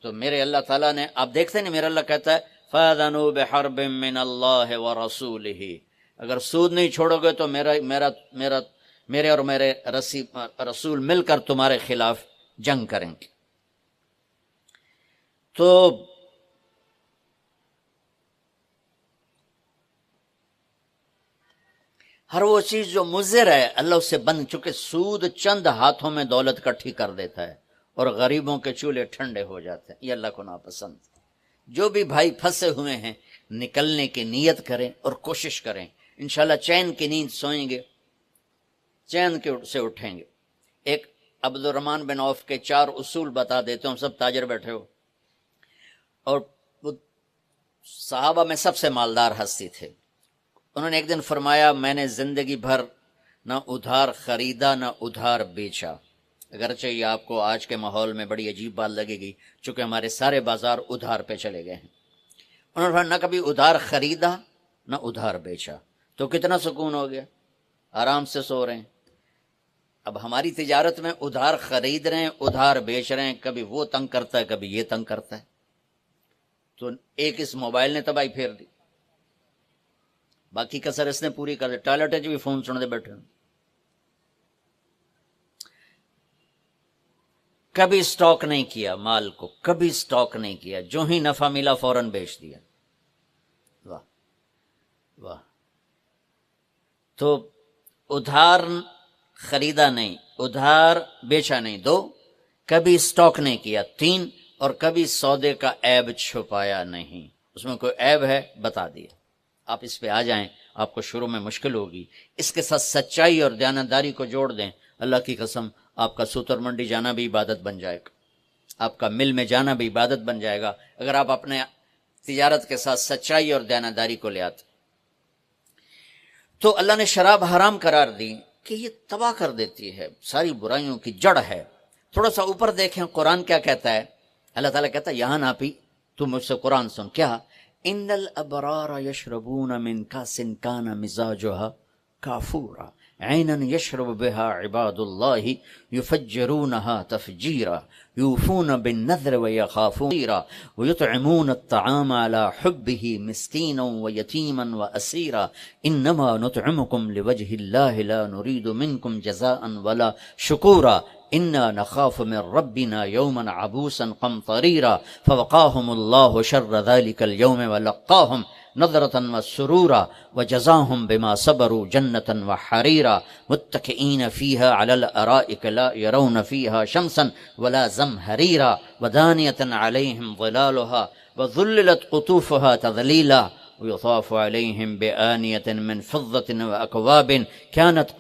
تو میرے اللہ تعالیٰ نے، آپ دیکھتے ہیں میرا اللہ کہتا ہے فَأَذَنُوا بِحَرْبٍ مِّنَ اللَّهِ وَرَسُولِهِ، اگر سود نہیں چھوڑو گے تو میرے اور میرے رسول مل کر تمہارے خلاف جنگ کریں گے۔ تو ہر وہ چیز جو مضر ہے اللہ اس سے بند، چونکہ سود چند ہاتھوں میں دولت اکٹھی کر دیتا ہے اور غریبوں کے چولہے ٹھنڈے ہو جاتے ہیں، یہ اللہ کو ناپسند۔ جو بھی بھائی پھنسے ہوئے ہیں نکلنے کی نیت کریں اور کوشش کریں، انشاءاللہ چین کی نیند سوئیں گے، چین سے اٹھیں گے۔ ایک عبد الرحمن بن عوف کے 4 اصول بتا دیتے ہوں، سب تاجر بیٹھے ہو، اور وہ صحابہ میں سب سے مالدار ہستی تھے۔ انہوں نے ایک دن فرمایا میں نے زندگی بھر نہ ادھار خریدا نہ ادھار بیچا، اگرچہ یہ آپ کو آج کے ماحول میں بڑی عجیب بات لگے گی چونکہ ہمارے سارے بازار ادھار پہ چلے گئے ہیں۔ انہوں نے فرمایا نہ کبھی ادھار خریدا نہ ادھار بیچا، تو کتنا سکون ہو گیا، آرام سے سو رہے ہیں۔ اب ہماری تجارت میں ادھار خرید رہے ہیں ادھار بیچ رہے ہیں، کبھی وہ تنگ کرتا ہے کبھی یہ تنگ کرتا ہے، تو ایک اس موبائل نے تباہی پھیر دی، باقی کسر اس نے پوری کر دی، ٹوائلٹ بھی فون سنتے بیٹھے۔ کبھی سٹاک نہیں کیا مال کو، کبھی سٹاک نہیں کیا، جو ہی نفع ملا فوراً بیچ دیا۔ واہ واہ۔ تو ادھار خریدا نہیں، ادھار بیچا نہیں، 2، کبھی سٹاک نہیں کیا، 3، اور کبھی سودے کا عیب چھپایا نہیں، اس میں کوئی عیب ہے بتا دیا۔ آپ اس پہ آ جائیں، آپ کو شروع میں مشکل ہوگی، اس کے ساتھ سچائی اور دیانتداری کو جوڑ دیں، اللہ کی قسم آپ کا سوتر منڈی جانا بھی عبادت بن جائے گا، آپ کا مل میں جانا بھی عبادت بن جائے گا، اگر آپ اپنے تجارت کے ساتھ سچائی اور دیانتداری کو لے آتے۔ تو اللہ نے شراب حرام قرار دی کہ یہ تباہ کر دیتی ہے، ساری برائیوں کی جڑ ہے۔ تھوڑا سا اوپر دیکھیں قرآن کیا کہتا ہے، اللہ تعالیٰ کہتا ہے یہاں نہ پی، تو مجھ سے قرآن سن، کیا ان الابرار یشربون من کاس کان مزاجها کافورا عینا یشرب بها عباد اللہ یفجرونها تفجیرا یوفون بالنذر ویخافون ویطعمون الطعام على حبه مسکینا ویتیما واسیرا انما نطعمکم لوجه اللہ لا نرید منکم جزاء ولا شکورا انا نخاف من ربنا یوما عبوسا قمطریرا فوقاهم اللہ شر ذلك اليوم ولقاهم نظرة وسرورا وجزاهم بما صبروا جنة وحريرا متكئين فيها على الأرائك لا يرون فيها شمسا ولا زمهريرا ودانية عليهم ظلالها وذللت قطوفها تذليلا ويطاف عليهم بآنية من فضة وأكواب كانت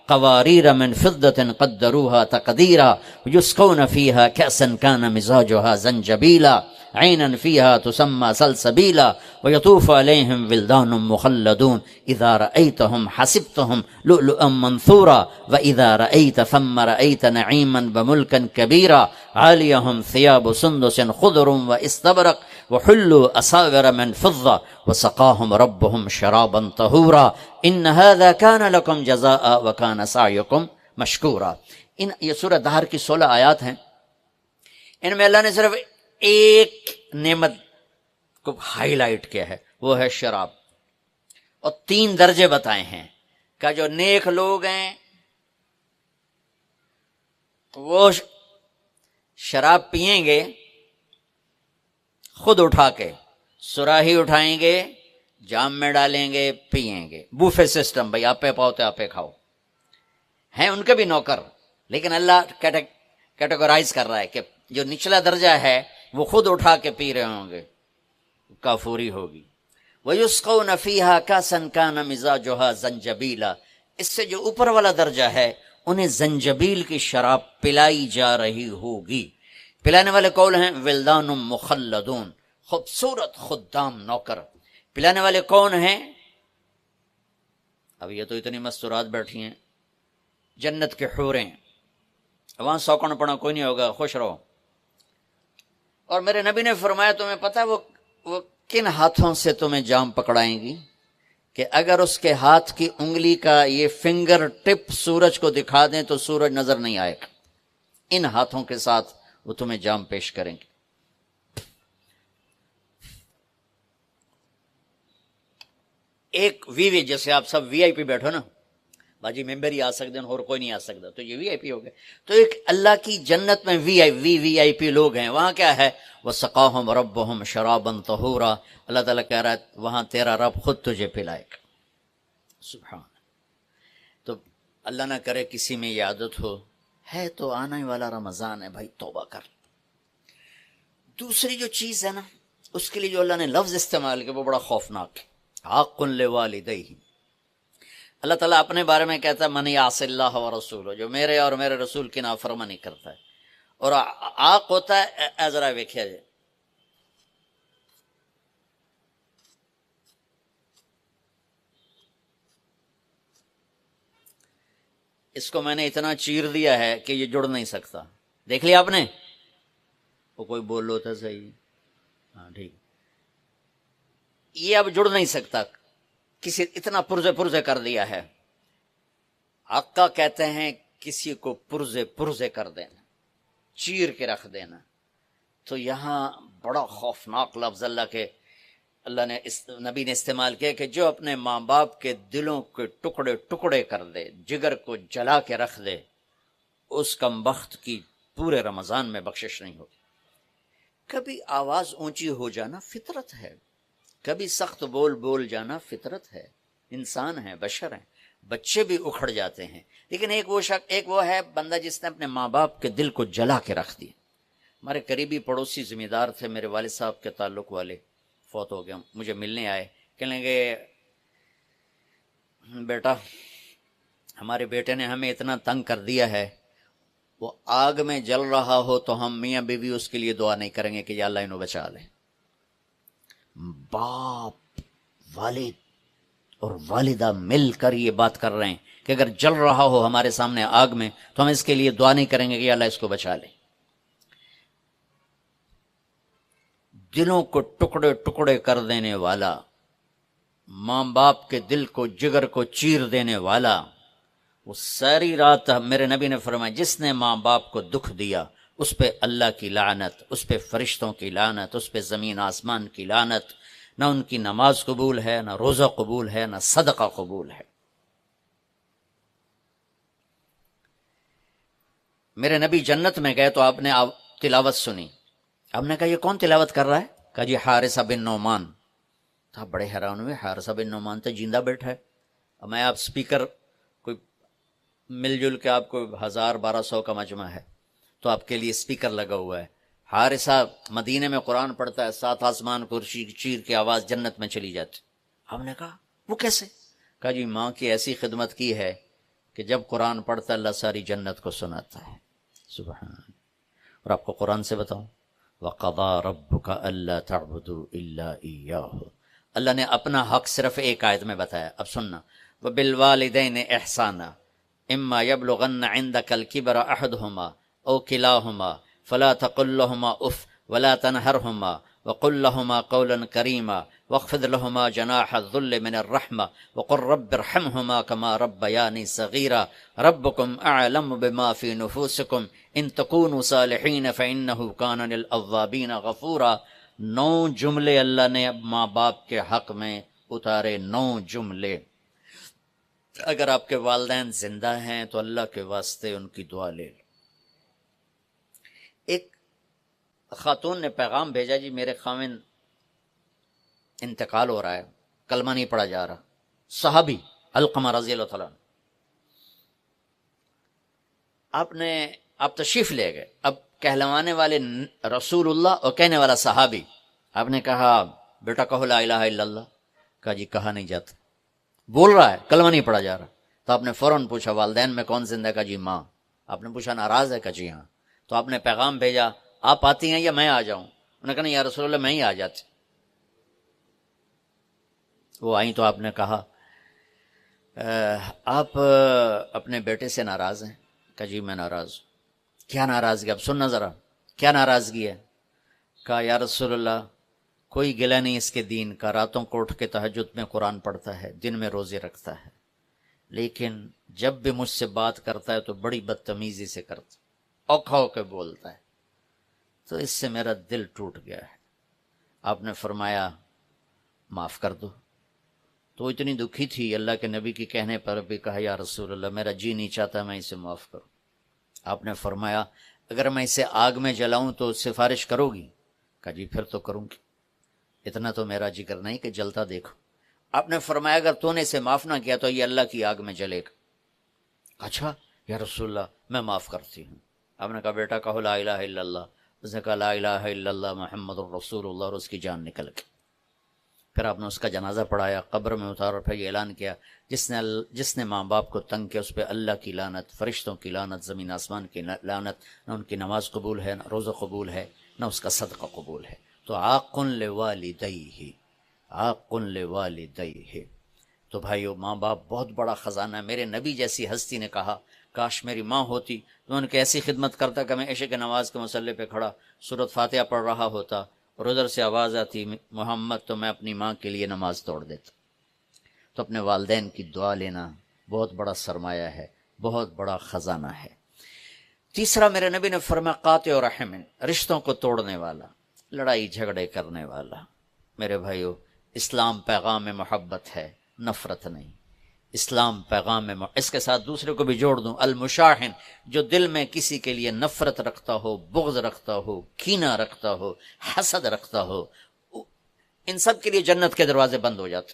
قوارير من فضة قدروها تقديرا ويسقون فيها كأسا كان مزاجها زنجبيلا عينا فيها تسمى سلسبيلا ويطوف عليهم ولدان مخلدون إذا رأيتهم حسبتهم لؤلؤا منثورا وإذا رأيت ثم رأيت نعيما وملكا كبيرا عاليهم ثياب سندس خضر واستبرق وحلوا أساور من فضة وسقاهم ربهم شرابا طهورا إن هذا كان لكم جزاء وكان سعيكم مشكورا. یہ سورہ دہر کی 16 آیات ہیں. ان میں اللہ نے صرف ایک نعمت کو ہائی لائٹ کیا ہے، وہ ہے شراب، اور 3 درجے بتائے ہیں کہ جو نیک لوگ ہیں وہ شراب پئیں گے، خود اٹھا کے سراہی اٹھائیں گے، جام میں ڈالیں گے، پئیں گے. بوفے سسٹم، بھائی آپ پہ پاؤ تو آپ پہ کھاؤ. ہیں ان کے بھی نوکر، لیکن اللہ کیٹیگورائز کر رہا ہے کہ جو نچلا درجہ ہے وہ خود اٹھا کے پی رہے ہوں گے، کافوری ہوگی. وَيُسْقَوْنَ فِيهَا كَأْسًا كَانَ مِزَاجُهَا زَنْجَبِيلًا. اس سے جو اوپر والا درجہ ہے انہیں زنجبیل کی شراب پلائی جا رہی ہوگی. پلانے والے کون ہیں؟ ولدان مخلدون، خوبصورت خدام نوکر. پلانے والے کون ہیں؟ اب یہ تو اتنی مستورات بیٹھی ہیں، جنت کے حوریں، وہاں سوکن پڑا کوئی نہیں ہوگا، خوش رہو. اور میرے نبی نے فرمایا تمہیں پتہ وہ کن ہاتھوں سے تمہیں جام پکڑائیں گی کہ اگر اس کے ہاتھ کی انگلی کا یہ فنگر ٹپ سورج کو دکھا دیں تو سورج نظر نہیں آئے گا. ان ہاتھوں کے ساتھ وہ تمہیں جام پیش کریں گے. ایک وی جیسے آپ سب وی آئی پی بیٹھو نا، باجی ممبر ہی آ سکتے ہیں اور کوئی نہیں آ سکتا، تو یہ وی آئی پی ہو گئے. تو ایک اللہ کی جنت میں وی آئی پی لوگ ہیں. وہاں کیا ہے؟ وَسَقَاهُمْ رَبُّهُمْ شَرَابًا طَهُورًا. اللہ تعالیٰ کہہ رہا ہے وہاں تیرا رب خود تجھے پلائے گا. سبحان. تو اللہ نہ کرے کسی میں یہ عادت ہو، ہے تو آنے والا رمضان ہے بھائی، توبہ کر. دوسری جو چیز ہے نا، اس کے لیے جو اللہ نے لفظ استعمال کیا وہ بڑا خوفناک ہے. حق لوالدیہ. اللہ تعالیٰ اپنے بارے میں کہتا ہے من یعص اللہ ورسولہ، جو میرے اور میرے رسول کی نافرمانی کرتا ہے. اور آق ہوتا ہے، ذرا ویکھیا جائے، اس کو میں نے اتنا چیر دیا ہے کہ یہ جڑ نہیں سکتا. دیکھ لیا آپ نے؟ وہ کوئی بول لو تھا صحیح، ہاں ٹھیک. یہ اب جڑ نہیں سکتا، کسی اتنا پرزے کر دیا ہے. آقا کہتے ہیں کسی کو پرزے کر دینا، چیر کے رکھ دینا. تو یہاں بڑا خوفناک لفظ اللہ نے نبی نے استعمال کیا کہ جو اپنے ماں باپ کے دلوں کے ٹکڑے ٹکڑے کر دے، جگر کو جلا کے رکھ دے، اس کم بخت کی پورے رمضان میں بخشش نہیں ہوگی. کبھی آواز اونچی ہو جانا فطرت ہے، کبھی سخت بول جانا فطرت ہے. انسان ہیں، بشر ہیں، بچے بھی اکھڑ جاتے ہیں. لیکن ایک وہ ہے بندہ جس نے اپنے ماں باپ کے دل کو جلا کے رکھ دیا. ہمارے قریبی پڑوسی ذمہ دار تھے، میرے والد صاحب کے تعلق والے، فوت ہو گئے. مجھے ملنے آئے، کہنے لگے بیٹا ہمارے بیٹے نے ہمیں اتنا تنگ کر دیا ہے، وہ آگ میں جل رہا ہو تو ہم میاں بیوی اس کے لیے دعا نہیں کریں گے کہ یا اللہ انہوں بچا لے. باپ، والد اور والدہ مل کر یہ بات کر رہے ہیں کہ اگر جل رہا ہو ہمارے سامنے آگ میں تو ہم اس کے لیے دعا نہیں کریں گے کہ یا اللہ اس کو بچا لے. دلوں کو ٹکڑے ٹکڑے کر دینے والا، ماں باپ کے دل کو، جگر کو چیر دینے والا، وہ ساری رات میرے نبی نے فرمایا جس نے ماں باپ کو دکھ دیا اس پہ اللہ کی لعنت، اس پہ فرشتوں کی لعنت، اس پہ زمین آسمان کی لعنت. نہ ان کی نماز قبول ہے، نہ روزہ قبول ہے، نہ صدقہ قبول ہے. میرے نبی جنت میں گئے تو آپ نے تلاوت سنی. آپ نے کہا یہ کون تلاوت کر رہا ہے؟ کہا جی حارثہ بن نعمان. تو آپ بڑے حیران ہوئے، حارثہ بن نعمان تو جیندہ بیٹھا ہے، اب میں آپ سپیکر کوئی مل جل کے آپ کو 1000-1200 کا مجمع ہے تو آپ کے لیے سپیکر لگا ہوا ہے، حارثہ مدینے میں قرآن پڑھتا ہے، 7 آسمان کو چیر کے آواز جنت میں چلی جاتی۔ ہم نے کہا وہ کیسے؟ کہا جی ماں کی ایسی خدمت کی ہے کہ جب قرآن پڑھتا اللہ ساری جنت کو سناتا ہے۔ سبحان اللہ۔ اور آپ کو قرآن سے بتاؤں، وَقَضَىٰ رَبُّكَ أَلَّا تَعْبُدُوا إِلَّا إِيَّاهُ، اللہ نے اپنا حق صرف ایک آیت میں بتایا۔ اب سننا، وَبِالْوَالِدَيْنِ إِحْسَانًا إِمَّا يَبْلُغَنَّ عِندَكَ الْكِبَرَ أَحَدُهُمَا أَوْ كِلَاهُمَا فَلَا تَقُل لَّهُمَا أُفٍّ وَلَا تَنْهَرْهُمَا وَقُل لَّهُمَا قَوْلًا كَرِيمًا وَاخْفِضْ لَهُمَا جَنَاحَ الذُّلِّ مِنَ الرَّحْمَةِ وَقُل رَّبِّ ارْحَمْهُمَا كَمَا رَبَّيَانِي صَغِيرًا رَبُّكُمْ أَعْلَمُ بِمَا فِي نُفُوسِكُمْ إِن تَكُونُوا صَالِحِينَ فَإِنَّهُ كَانَ لِلْأَوَّابِينَ غَفُورًا۔ 9 جملے اللہ نے اب ماں باپ کے حق میں اتارے، 9 جملے۔ اگر آپ کے والدین زندہ ہیں تو اللہ کے واسطے ان کی دعا لے لو۔ ایک خاتون نے پیغام بھیجا، جی میرے خاوند انتقال ہو رہا ہے، کلمہ نہیں پڑھا جا رہا، صحابی علقمہ رضی اللہ تعالیٰ۔ آپ تشریف لے گئے، اب کہلوانے والے رسول اللہ اور کہنے والا صحابی۔ آپ نے کہا بیٹا کہو لا الہ الا اللہ۔ کہا جی کہا نہیں جاتا، بول رہا ہے کلمہ نہیں پڑھا جا رہا۔ تو آپ نے فوراً پوچھا والدین میں کون زندہ؟ کہا جی ماں۔ آپ نے پوچھا ناراض ہے؟ کہا جی ہاں۔ تو آپ نے پیغام بھیجا آپ آتی ہیں یا میں آ جاؤں؟ انہوں نے کہا نہیں یا رسول اللہ میں ہی آ جاتی۔ وہ آئیں تو آپ نے کہا آپ اپنے بیٹے سے ناراض ہیں؟ کہا جی میں ناراض ہوں۔ کیا ناراضگی؟ اب سننا ذرا، کیا ناراضگی ہے؟ کہا یا رسول اللہ کوئی گلہ نہیں اس کے دین کا، راتوں کو اٹھ کے تہجد میں قرآن پڑھتا ہے، دن میں روزے رکھتا ہے، لیکن جب بھی مجھ سے بات کرتا ہے تو بڑی بدتمیزی سے کرتا ہے، اوکھا ہو کے بولتا ہے، تو اس سے میرا دل ٹوٹ گیا ہے۔ آپ نے فرمایا معاف کر دو۔ تو اتنی دکھی تھی، اللہ کے نبی کے کہنے پر بھی کہا یا رسول اللہ میرا جی نہیں چاہتا میں اسے معاف کروں۔ آپ نے فرمایا اگر میں اسے آگ میں جلاؤں تو سفارش کرو گی؟ کہا جی پھر تو کروں گی، اتنا تو میرا جگر نہیں کہ جلتا دیکھو۔ آپ نے فرمایا اگر تو نے اسے معاف نہ کیا تو یہ اللہ کی آگ میں جلے گا۔ اچھا یا رسول اللہ میں معاف کرتی ہوں۔ آپ نے کہا بیٹا کہو لا الہ الا اللہ۔ اس نے کہا لا الہ الا اللہ محمد الرسول اللہ، اور اس کی جان نکل گئی۔ پھر آپ نے اس کا جنازہ پڑھایا، قبر میں اتارا، اور پھر یہ اعلان کیا جس نے ماں باپ کو تنگ کیا اس پہ اللہ کی لعنت، فرشتوں کی لعنت، زمین آسمان کی لعنت، نہ ان کی نماز قبول ہے، نہ روزہ قبول ہے، نہ اس کا صدقہ قبول ہے۔ تو عاق لوالدیہ، عاق لوالدیہ۔ تو بھائیو ماں باپ بہت بڑا خزانہ ہے۔ میرے نبی جیسی ہستی نے کہا کاش میری ماں ہوتی تو ان کی ایسی خدمت کرتا کہ میں عشاء کی نماز کے مصلی پہ کھڑا سورۃ فاتحہ پڑھ رہا ہوتا اور ادھر سے آواز آتی محمد، تو میں اپنی ماں کے لیے نماز توڑ دیتا۔ تو اپنے والدین کی دعا لینا بہت بڑا سرمایہ ہے، بہت بڑا خزانہ ہے۔ تیسرا میرے نبی نے فرمایا قاطع رحم، رشتوں کو توڑنے والا، لڑائی جھگڑے کرنے والا۔ میرے بھائیو اسلام پیغام میں محبت ہے، نفرت نہیں۔ اسلام پیغام میں اس کے ساتھ دوسرے کو بھی جوڑ دوں، المشاحن، جو دل میں کسی کے لیے نفرت رکھتا ہو، بغض رکھتا ہو، کینہ رکھتا ہو، حسد رکھتا ہو، ان سب کے لیے جنت کے دروازے بند ہو جاتے۔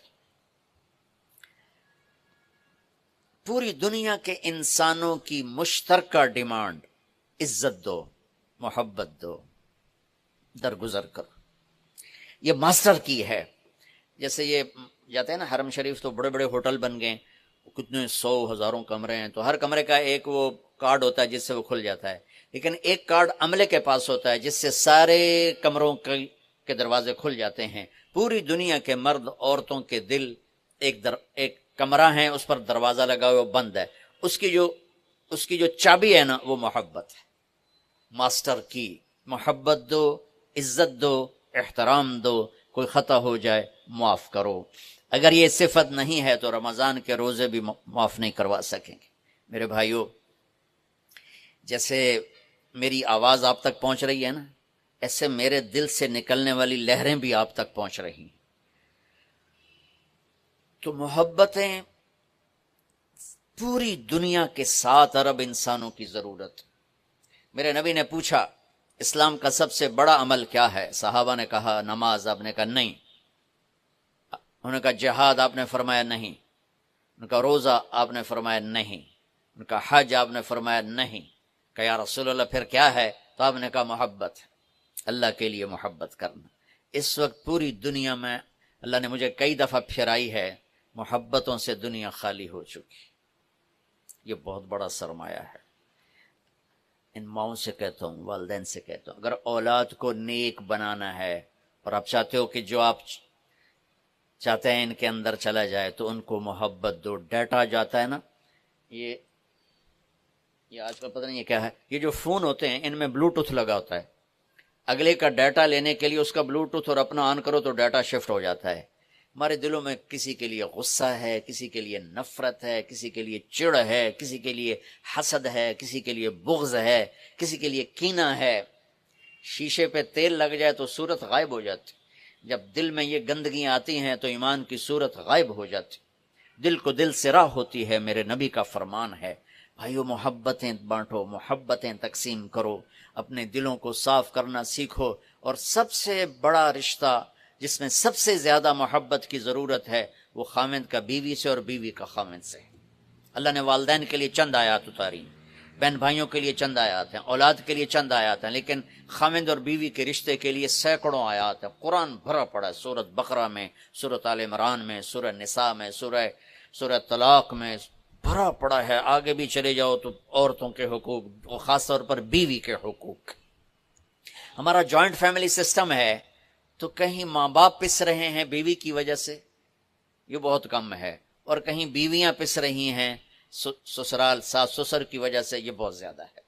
پوری دنیا کے انسانوں کی مشترکہ ڈیمانڈ عزت دو، محبت دو، درگزر کرو، یہ ماسٹر کی ہے۔ جیسے یہ جاتے ہیں نا حرم شریف، تو بڑے بڑے ہوٹل بن گئے، کتنے 100 ہزاروں کمرے ہیں، تو ہر کمرے کا ایک وہ کارڈ ہوتا ہے جس سے وہ کھل جاتا ہے، لیکن ایک کارڈ عملے کے پاس ہوتا ہے جس سے سارے کمروں کے دروازے کھل جاتے ہیں۔ پوری دنیا کے مرد عورتوں کے دل ایک کمرہ ہے، اس پر دروازہ لگا ہوا بند ہے، اس کی جو چابی ہے نا وہ محبت ہے۔ ماسٹر کی محبت دو، عزت دو، احترام دو، کوئی خطا ہو جائے معاف کرو۔ اگر یہ صفت نہیں ہے تو رمضان کے روزے بھی معاف نہیں کروا سکیں گے۔ میرے بھائیو جیسے میری آواز آپ تک پہنچ رہی ہے نا، ایسے میرے دل سے نکلنے والی لہریں بھی آپ تک پہنچ رہی ہیں۔ تو محبتیں پوری دنیا کے 7 ارب انسانوں کی ضرورت۔ میرے نبی نے پوچھا اسلام کا سب سے بڑا عمل کیا ہے؟ صحابہ نے کہا نماز۔ آپ نے کہا نہیں، انہوں نے کہا جہاد آپ نے فرمایا نہیں، ان کا روزہ آپ نے فرمایا نہیں، ان کا حج آپ نے فرمایا نہیں، کہ یا رسول اللہ پھر کیا ہے؟ تو آپ نے کہا محبت، اللہ کے لیے محبت کرنا۔ اس وقت پوری دنیا میں اللہ نے مجھے کئی دفعہ پھرائی ہے، محبتوں سے دنیا خالی ہو چکی۔ یہ بہت بڑا سرمایہ ہے۔ ان ماؤں سے کہتا ہوں، والدین سے کہتا ہوں، اگر اولاد کو نیک بنانا ہے اور آپ چاہتے ہو کہ جو آپ چاہتے ہیں ان کے اندر چلا جائے، تو ان کو محبت دو۔ ڈیٹا جاتا ہے نا، یہ آج کل پتہ نہیں یہ کیا ہے، یہ جو فون ہوتے ہیں ان میں بلوٹوتھ لگا ہوتا ہے، اگلے کا ڈیٹا لینے کے لیے اس کا بلوٹوتھ اور اپنا آن کرو تو ڈیٹا شفٹ ہو جاتا ہے۔ ہمارے دلوں میں کسی کے لیے غصہ ہے، کسی کے لیے نفرت ہے، کسی کے لیے چڑ ہے، کسی کے لیے حسد ہے، کسی کے لیے بغض ہے، کسی کے لیے کینہ ہے۔ شیشے پہ تیل لگ جائے تو صورت غائب ہو جاتی، جب دل میں یہ گندگیاں آتی ہیں تو ایمان کی صورت غائب ہو جاتی، دل کو دل سے راہ ہوتی ہے۔ میرے نبی کا فرمان ہے، بھائیو محبتیں بانٹو، محبتیں تقسیم کرو، اپنے دلوں کو صاف کرنا سیکھو۔ اور سب سے بڑا رشتہ جس میں سب سے زیادہ محبت کی ضرورت ہے وہ خاوند کا بیوی سے اور بیوی کا خاوند سے۔ اللہ نے والدین کے لیے چند آیات اتاری، بہن بھائیوں کے لیے چند آیات ہیں، اولاد کے لیے چند آیات ہیں، لیکن خاوند اور بیوی کے رشتے کے لیے سینکڑوں آیات ہیں۔ قرآن بھرا پڑا ہے، سورۃ بقرہ میں، سورۃ آل عمران میں، سورہ نساء میں، سورہ طلاق میں بھرا پڑا ہے۔ آگے بھی چلے جاؤ تو عورتوں کے حقوق، اور خاص طور پر بیوی کے حقوق۔ ہمارا جوائنٹ فیملی سسٹم ہے تو کہیں ماں باپ پس رہے ہیں بیوی کی وجہ سے، یہ بہت کم ہے، اور کہیں بیویاں پس رہی ہیں سسرال ساس سسر کی وجہ سے، یہ بہت زیادہ ہے۔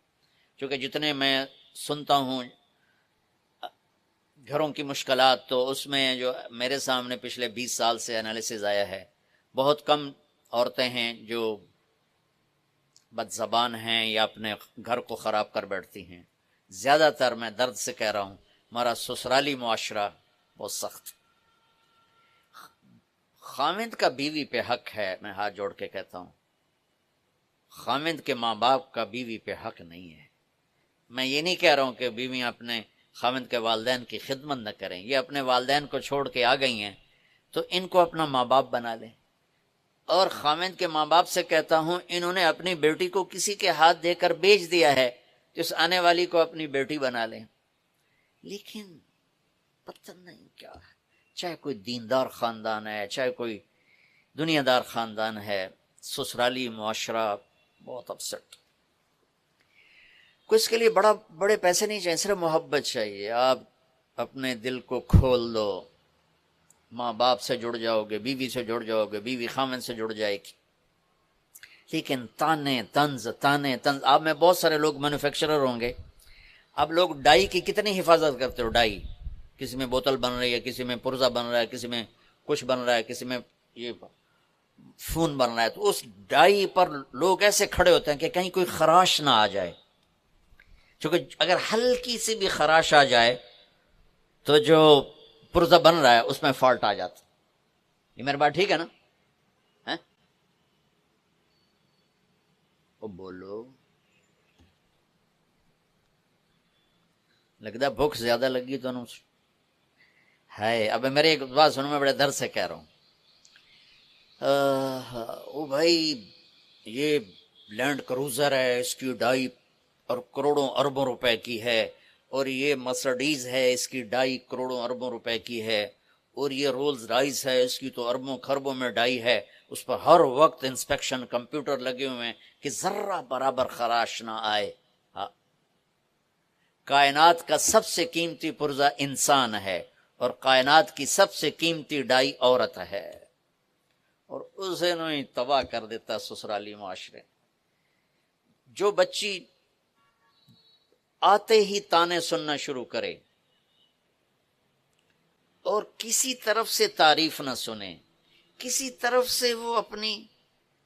کیونکہ جتنے میں سنتا ہوں گھروں کی مشکلات، تو اس میں جو میرے سامنے پچھلے 20 سال سے انالیسز آیا ہے، بہت کم عورتیں ہیں جو بد زبان ہیں یا اپنے گھر کو خراب کر بیٹھتی ہیں۔ زیادہ تر، میں درد سے کہہ رہا ہوں، ہمارا سسرالی معاشرہ بہت سخت۔ خاوند کا بیوی پہ حق ہے، میں ہاتھ جوڑ کے کہتا ہوں، خاوند کے ماں باپ کا بیوی پہ حق نہیں ہے۔ میں یہ نہیں کہہ رہا ہوں کہ بیویاں اپنے خاوند کے والدین کی خدمت نہ کریں، یہ اپنے والدین کو چھوڑ کے آ گئی ہیں تو ان کو اپنا ماں باپ بنا لیں۔ اور خاوند کے ماں باپ سے کہتا ہوں، انہوں نے اپنی بیٹی کو کسی کے ہاتھ دے کر بیچ دیا ہے، تو اس آنے والی کو اپنی بیٹی بنا لیں۔ لیکن پتہ نہیں کیا ہے، چاہے کوئی دیندار خاندان ہے، چاہے کوئی دنیا دار خاندان ہے، سسرالی معاشرہ بہت اپسٹ۔ کوئی اس کے لیے بڑے پیسے نہیں چاہیے، صرف محبت چاہیے۔ آپ اپنے دل کو کھول دو، ماں باپ سے جڑ جاؤ گے، بیوی سے جڑ جاؤ گے، بیوی خاوند سے جڑ جائے گی۔ لیکن تانے طنز، آپ میں بہت سارے لوگ مینوفیکچرر ہوں گے، اب لوگ ڈائی کی کتنی حفاظت کرتے ہو؟ ڈائی، کسی میں بوتل بن رہی ہے، کسی میں پرزہ بن رہا ہے، کسی میں کچھ بن رہا ہے، کسی میں یہ فون بن رہا ہے، تو اس ڈائی پر لوگ ایسے کھڑے ہوتے ہیں کہ کہیں کوئی خراش نہ آ جائے، چونکہ اگر ہلکی سی بھی خراش آ جائے تو جو پرزہ بن رہا ہے اس میں فالٹ آ جاتا۔ یہ میری بات ٹھیک ہے نا؟ وہ بولو، لگتا بھوک زیادہ لگی تو ہے۔ اب میرے ایک بات سنو، میں بڑے درد سے کہہ رہا ہوں، او بھائی یہ لینڈ کروزر ہے، اس کی ڈائی اور کروڑوں اربوں روپے کی ہے، اور یہ مرسڈیز ہے، اس کی ڈائی کروڑوں اربوں روپے کی ہے، اور یہ رولز رائس ہے، اس کی تو اربوں خربوں میں ڈائی ہے، اس پر ہر وقت انسپیکشن کمپیوٹر لگے ہوئے ہیں کہ ذرہ برابر خراش نہ آئے۔ کائنات کا سب سے قیمتی پرزہ انسان ہے، اور کائنات کی سب سے قیمتی ڈائی عورت ہے، اور اسے نہیں تباہ کر دیتا سسرالی معاشرے۔ جو بچی آتے ہی تانے سننا شروع کرے اور کسی طرف سے تعریف نہ سنے، کسی طرف سے وہ اپنی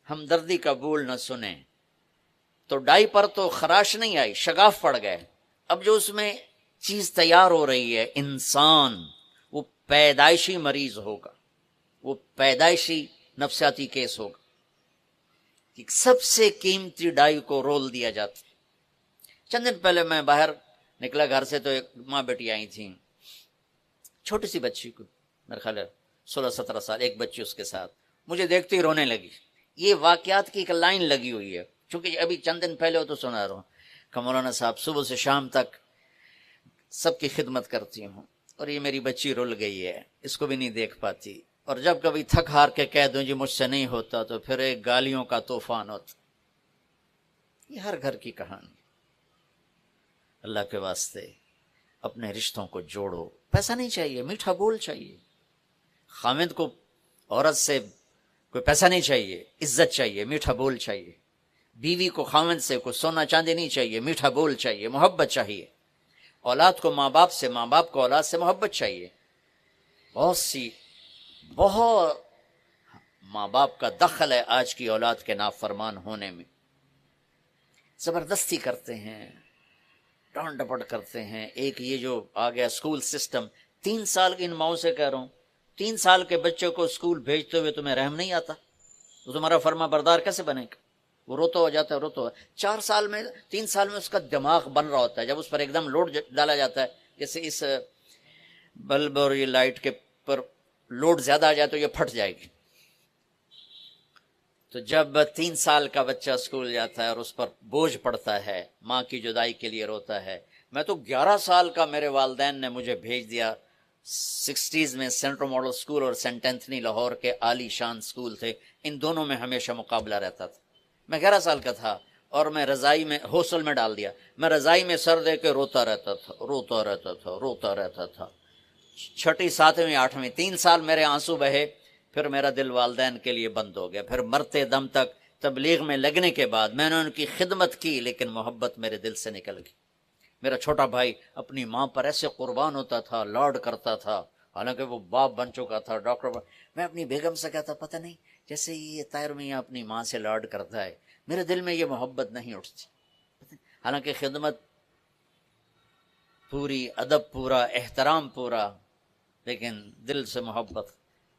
ہمدردی کا بول نہ سنے، تو ڈائی پر تو خراش نہیں آئی، شگاف پڑ گئے۔ اب جو اس میں چیز تیار ہو رہی ہے، انسان وہ پیدائشی مریض ہوگا، وہ پیدائشی نفسیاتی کیس ہوگا کہ سب سے قیمتی ڈائی کو رول دیا جاتا۔ چند دن پہلے میں باہر نکلا گھر سے، تو ایک ماں بیٹی آئی تھیں، چھوٹی سی بچی کو، میرے خیال ہے 16-17 سال، ایک بچی اس کے ساتھ، مجھے دیکھتے ہی رونے لگی. یہ واقعات کی ایک لائن لگی ہوئی ہے، چونکہ ابھی چند دن پہلے ہو تو سنا رہا ہوں کہ مولانا صاحب صبح سے شام تک سب کی خدمت کرتی ہوں اور یہ میری بچی رل گئی ہے، اس کو بھی نہیں دیکھ پاتی، اور جب کبھی تھک ہار کے کہہ دوں جی مجھ سے نہیں ہوتا تو پھر ایک گالیوں کا طوفان ہوتا. یہ ہر گھر کی کہانی. اللہ کے واسطے اپنے رشتوں کو جوڑو. پیسہ نہیں چاہیے، میٹھا بول چاہیے. خامد کو عورت سے کوئی پیسہ نہیں چاہیے، عزت چاہیے، میٹھا بول چاہیے. بیوی کو خامد سے کوئی سونا چاندی نہیں چاہیے، میٹھا بول چاہیے، محبت چاہیے. اولاد کو ماں باپ سے، ماں باپ کو اولاد سے محبت چاہیے. بہت ماں باپ کا دخل ہے آج کی اولاد کے نافرمان ہونے میں. زبردستی کرتے ہیں، ڈانٹ ڈپٹ کرتے ہیں. ایک یہ جو آ گیا اسکول سسٹم، 3 سال کی ان ماؤں سے کہہ رہا ہوں، 3 سال کے بچوں کو اسکول بھیجتے ہوئے تمہیں رحم نہیں آتا؟ تو تمہارا فرما بردار کیسے بنے گا؟ وہ روتا ہو جاتا ہے، روتا ہو. 4 سال میں 3 سال میں اس کا دماغ بن رہا ہوتا ہے. جب اس پر ایک دم لوڈ ڈالا جاتا ہے، جیسے اس بلب اور یہ لائٹ کے پر لوڈ زیادہ آ جائے تو یہ پھٹ جائے گی. تو جب 3 سال کا بچہ اسکول جاتا ہے اور اس پر بوجھ پڑتا ہے، ماں کی جدائی کے لیے روتا ہے. میں تو 11 سال کا میرے والدین نے مجھے بھیج دیا 60s میں سینٹرل ماڈل اسکول اور سینٹ اینتھنی لاہور کے عالی شان اسکول تھے، ان دونوں میں ہمیشہ مقابلہ رہتا تھا. میں 11 سال کا تھا اور میں رضائی میں ہاسٹل میں ڈال دیا. میں رضائی میں سر دے کے روتا رہتا تھا، روتا رہتا تھا، روتا رہتا تھا. 6ٹھی 7ویں 8ویں 3 سال میرے آنسو بہے. پھر میرا دل والدین کے لیے بند ہو گیا. پھر مرتے دم تک تبلیغ میں لگنے کے بعد میں نے ان کی خدمت کی، لیکن محبت میرے دل سے نکل گئی. میرا چھوٹا بھائی اپنی ماں پر ایسے قربان ہوتا تھا، لاڈ کرتا تھا، حالانکہ وہ باپ بن چکا تھا، ڈاکٹر. میں اپنی بیگم سے کہتا پتہ نہیں جیسے یہ طاہر میاں اپنی ماں سے لاڈ کرتا ہے، میرے دل میں یہ محبت نہیں اٹھتی. حالانکہ خدمت پوری، ادب پورا، احترام پورا، لیکن دل سے محبت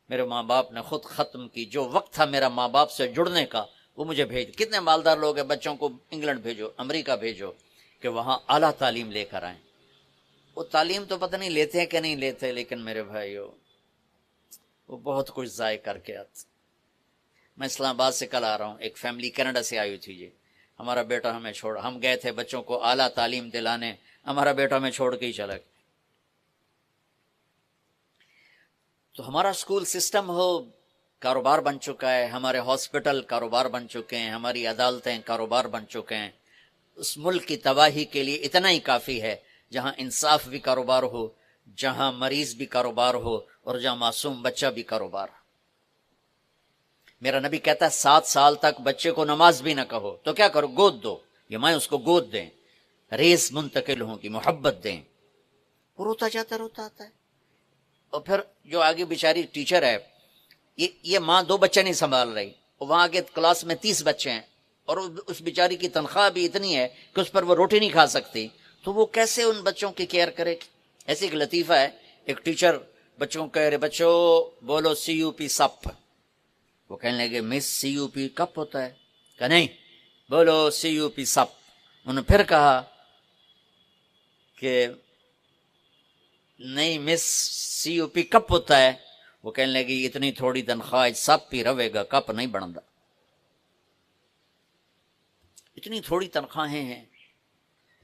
میرے ماں باپ نے خود ختم کی. جو وقت تھا میرا ماں باپ سے جڑنے کا وہ مجھے بھیج. کتنے مالدار لوگ ہیں بچوں کو انگلینڈ بھیجو، امریکہ بھیجو کہ وہاں اعلیٰ تعلیم لے کر آئیں. وہ تعلیم تو پتہ نہیں لیتے ہیں کہ نہیں لیتے، لیکن میرے بھائیو وہ بہت کچھ ضائع کر کے آتے. میں اسلام آباد سے کل آ رہا ہوں، ایک فیملی کینیڈا سے آئی ہوئی تھی. ہمارا بیٹا ہمیں چھوڑ، ہم گئے تھے بچوں کو اعلیٰ تعلیم دلانے، ہمارا بیٹا ہمیں چھوڑ کے ہی چلا گیا. تو ہمارا اسکول سسٹم ہو کاروبار بن چکا ہے، ہمارے ہاسپٹل کاروبار بن چکے ہیں، ہماری عدالتیں کاروبار بن چکے ہیں. اس ملک کی تباہی کے لیے اتنا ہی کافی ہے جہاں انصاف بھی کاروبار ہو، جہاں مریض بھی کاروبار ہو، اور جہاں معصوم بچہ بھی کاروبار ہو. میرا نبی کہتا ہے 7 سال تک بچے کو نماز بھی نہ کہو تو کیا کرو؟ گود دو. یہ مائیں اس کو گود دیں، ریس منتقل ہوں کی محبت دیں. وہ روتا جاتا روتا آتا ہے. اور پھر جو آگے بیچاری ٹیچر ہے، یہ ماں 2 بچے نہیں سنبھال رہی، وہاں آگے کلاس میں 30 بچے ہیں اور اس بیچاری کی تنخواہ بھی اتنی ہے کہ اس پر وہ روٹی نہیں کھا سکتی. تو وہ کیسے ان بچوں کی کیئر کرے گی؟ ایسے ایک لطیفہ ہے، ایک ٹیچر بچوں کو کہہ رہے بچوں بولو CUP سپ. وہ کہنے لگے مس CUP کپ ہوتا ہے. کہ نہیں، بولو CUP سپ. انہوں نے پھر کہا کہ نہیں مس CUP کپ ہوتا ہے. وہ کہنے لگی اتنی تھوڑی تنخواہ سپ پی رہے گا، کپ نہیں بنتا. اتنی تھوڑی تنخواہیں ہیں.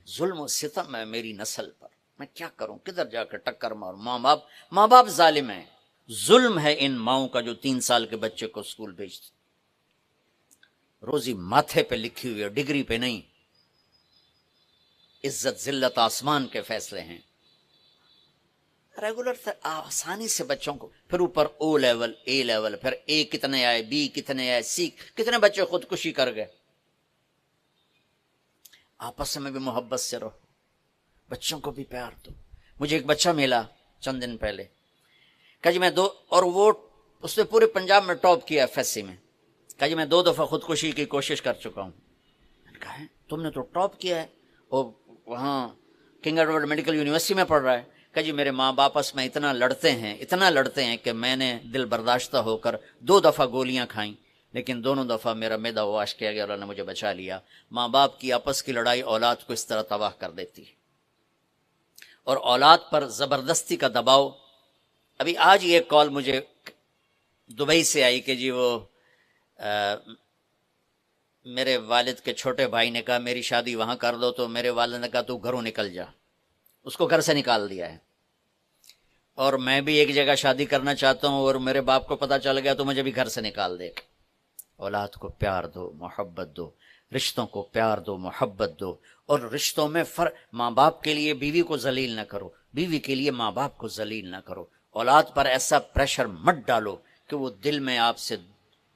ظلم و ستم ہے میری نسل پر. میں کیا کروں، کدھر جا کر ٹکر ماروں؟ ماں باپ ظالم ہیں. ظلم ہے ان ماؤں کا جو 3 سال کے بچے کو اسکول بھیجتے. روزی ماتھے پہ لکھی ہوئی ہے، ڈگری پہ نہیں. عزت ذلت آسمان کے فیصلے ہیں. ریگولر آسانی سے بچوں کو، پھر اوپر O لیول A لیول، پھر A کتنے آئے، B کتنے آئے، C کتنے بچے خودکشی کر گئے. آپس میں بھی محبت سے رہو، بچوں کو بھی پیار دو. مجھے ایک بچہ ملا چند دن پہلے، کہ جی میں اور وہ اس نے پورے پنجاب میں ٹاپ کیا FSC میں. کہ جی میں 2 دفعہ خودکشی کی کوشش کر چکا ہوں. میں نے کہا تم نے تو ٹاپ کیا ہے، اور وہاں کنگ ایڈورڈ میڈیکل یونیورسٹی میں پڑھ رہا ہے. کہ جی میرے ماں باپ آپس میں اتنا لڑتے ہیں کہ میں نے دل برداشتہ ہو کر 2 دفعہ گولیاں کھائیں، لیکن دونوں دفعہ میرا معدہ واش کیا گیا، اللہ نے مجھے بچا لیا. ماں باپ کی آپس کی لڑائی اولاد کو اس طرح تباہ کر دیتی ہے. اور اولاد پر زبردستی کا دباؤ. ابھی آج یہ کال مجھے دبئی سے آئی کہ جی وہ میرے والد کے چھوٹے بھائی نے کہا میری شادی وہاں کر دو، تو میرے والد نے کہا تو گھروں نکل جا، اس کو گھر سے نکال دیا ہے۔ اور میں بھی ایک جگہ شادی کرنا چاہتا ہوں اور میرے باپ کو پتہ چل گیا تو مجھے بھی گھر سے نکال دے۔ اولاد کو پیار دو، محبت دو، رشتوں کو پیار دو، محبت دو، اور رشتوں میں ماں باپ کے لیے بیوی کو ذلیل نہ کرو، بیوی کے لیے ماں باپ کو ذلیل نہ کرو۔ اولاد پر ایسا پریشر مت ڈالو کہ وہ دل میں آپ سے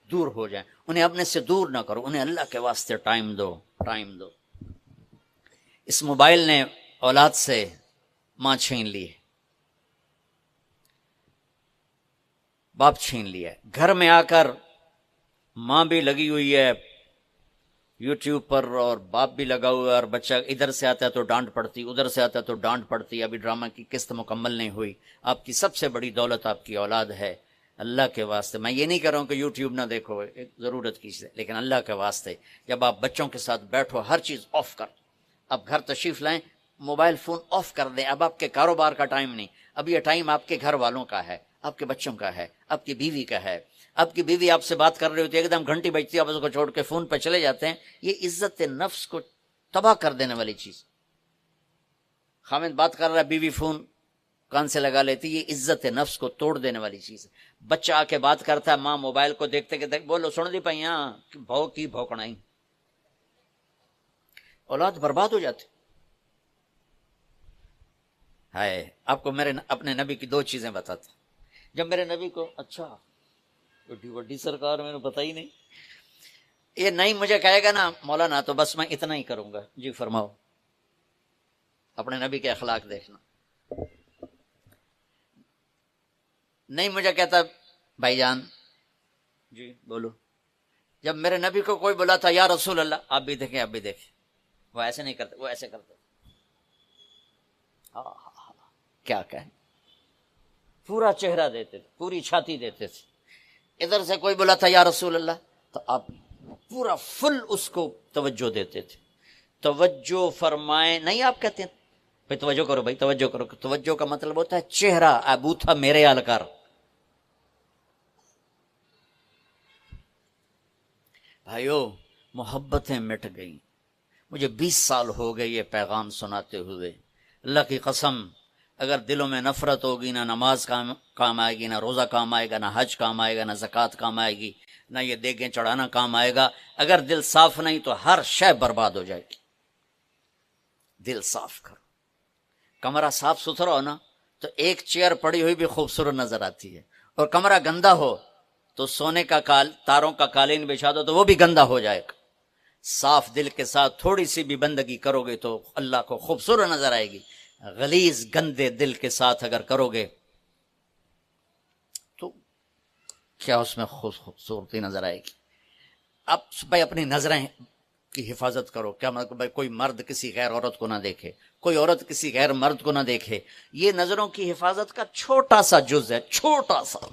دور ہو جائیں، انہیں اپنے سے دور نہ کرو، انہیں اللہ کے واسطے ٹائم دو، ٹائم دو۔ اس موبائل نے اولاد سے ماں چھین لی ہے، باپ چھین لیا ہے۔ گھر میں آ کر ماں بھی لگی ہوئی ہے یوٹیوب پر اور باپ بھی لگا ہوا ہے، اور بچہ ادھر سے آتا ہے تو ڈانٹ پڑتی، ادھر سے آتا ہے تو ڈانٹ پڑتی، ابھی ڈرامہ کی قسط مکمل نہیں ہوئی۔ آپ کی سب سے بڑی دولت آپ کی اولاد ہے۔ اللہ کے واسطے میں یہ نہیں کہہ رہا ہوں کہ یوٹیوب نہ دیکھو، ایک ضرورت کی چیز ہے، لیکن اللہ کے واسطے جب آپ بچوں کے ساتھ بیٹھو ہر چیز آف کر، اب گھر تشریف لائیں موبائل فون آف کر دیں۔ اب آپ کے کاروبار کا ٹائم نہیں، اب یہ ٹائم آپ کے گھر والوں کا ہے، آپ کے بچوں کا ہے، آپ کی بیوی کا ہے۔ آپ کی بیوی آپ سے بات کر رہی ہوتی ہے، ایک دم گھنٹی بجتی ہے، آپ اس کو چھوڑ کے فون پہ چلے جاتے ہیں۔ یہ عزت نفس کو تباہ کر دینے والی چیز۔ خامد بات کر رہا ہے، بیوی فون کان سے لگا لیتی، یہ عزت نفس کو توڑ دینے والی چیز ہے۔ بچہ آ کے بات کرتا ہے، ماں موبائل کو دیکھتے کہ بولو سن دی پائیاں بھو کی بھوکڑائی، اولاد برباد ہو جاتی۔ ہے آپ کو میرے اپنے نبی کی دو چیزیں بتاتا، جب میرے نبی کو اچھا بڑی سرکار میں نے پتہ ہی نہیں، یہ نہیں مجھے کہے گا نا مولانا تو بس میں اتنا ہی کروں گا۔ جی فرماؤ، اپنے نبی کے اخلاق دیکھنا۔ نہیں مجھے کہتا بھائی جان جی بولو، جب میرے نبی کو کوئی بولا تھا یا رسول اللہ، آپ بھی دیکھیں آپ بھی دیکھیں، وہ ایسے نہیں کرتے، وہ ایسے کرتے۔ کیا کہیں، پورا چہرہ دیتے تھے، پوری چھاتی دیتے تھے۔ ادھر سے کوئی بولا تھا یا رسول اللہ تو آپ پورا فل اس کو توجہ دیتے تھے۔ توجہ فرمائیں نہیں، آپ کہتے ہیں بھائی توجہ کرو، بھائی توجہ کرو۔ توجہ کا مطلب ہوتا ہے چہرہ ابو تھا میرے آلکار۔ بھائیو محبتیں مٹ گئیں، مجھے 20 سال ہو گئے یہ پیغام سناتے ہوئے۔ اللہ کی قسم اگر دلوں میں نفرت ہوگی، نہ نماز کام آئے گی، نہ روزہ کام آئے گا، نہ حج کام آئے گا، نہ زکوٰۃ کام آئے گی، نہ یہ دیگیں چڑھانا کام آئے گا۔ اگر دل صاف نہیں تو ہر شے برباد ہو جائے گی۔ دل صاف کرو، کمرہ صاف ستھرا ہو نا تو ایک چیئر پڑی ہوئی بھی خوبصورت نظر آتی ہے، اور کمرہ گندا ہو تو سونے کا تاروں کا قالین بچھا دو تو وہ بھی گندا ہو جائے گا۔ صاف دل کے ساتھ تھوڑی سی بھی بندگی کرو گے تو اللہ کو خوبصورت نظر آئے گی۔ غلیظ گندے دل کے ساتھ اگر کرو گے تو کیا اس میں خوبصورتی نظر آئے گی؟ اب بھائی اپنی نظریں کی حفاظت کرو۔ کیا مطلب بھائی کوئی مرد کسی غیر عورت کو نہ دیکھے، کوئی عورت کسی غیر مرد کو نہ دیکھے۔ یہ نظروں کی حفاظت کا چھوٹا سا جز ہے، چھوٹا سا۔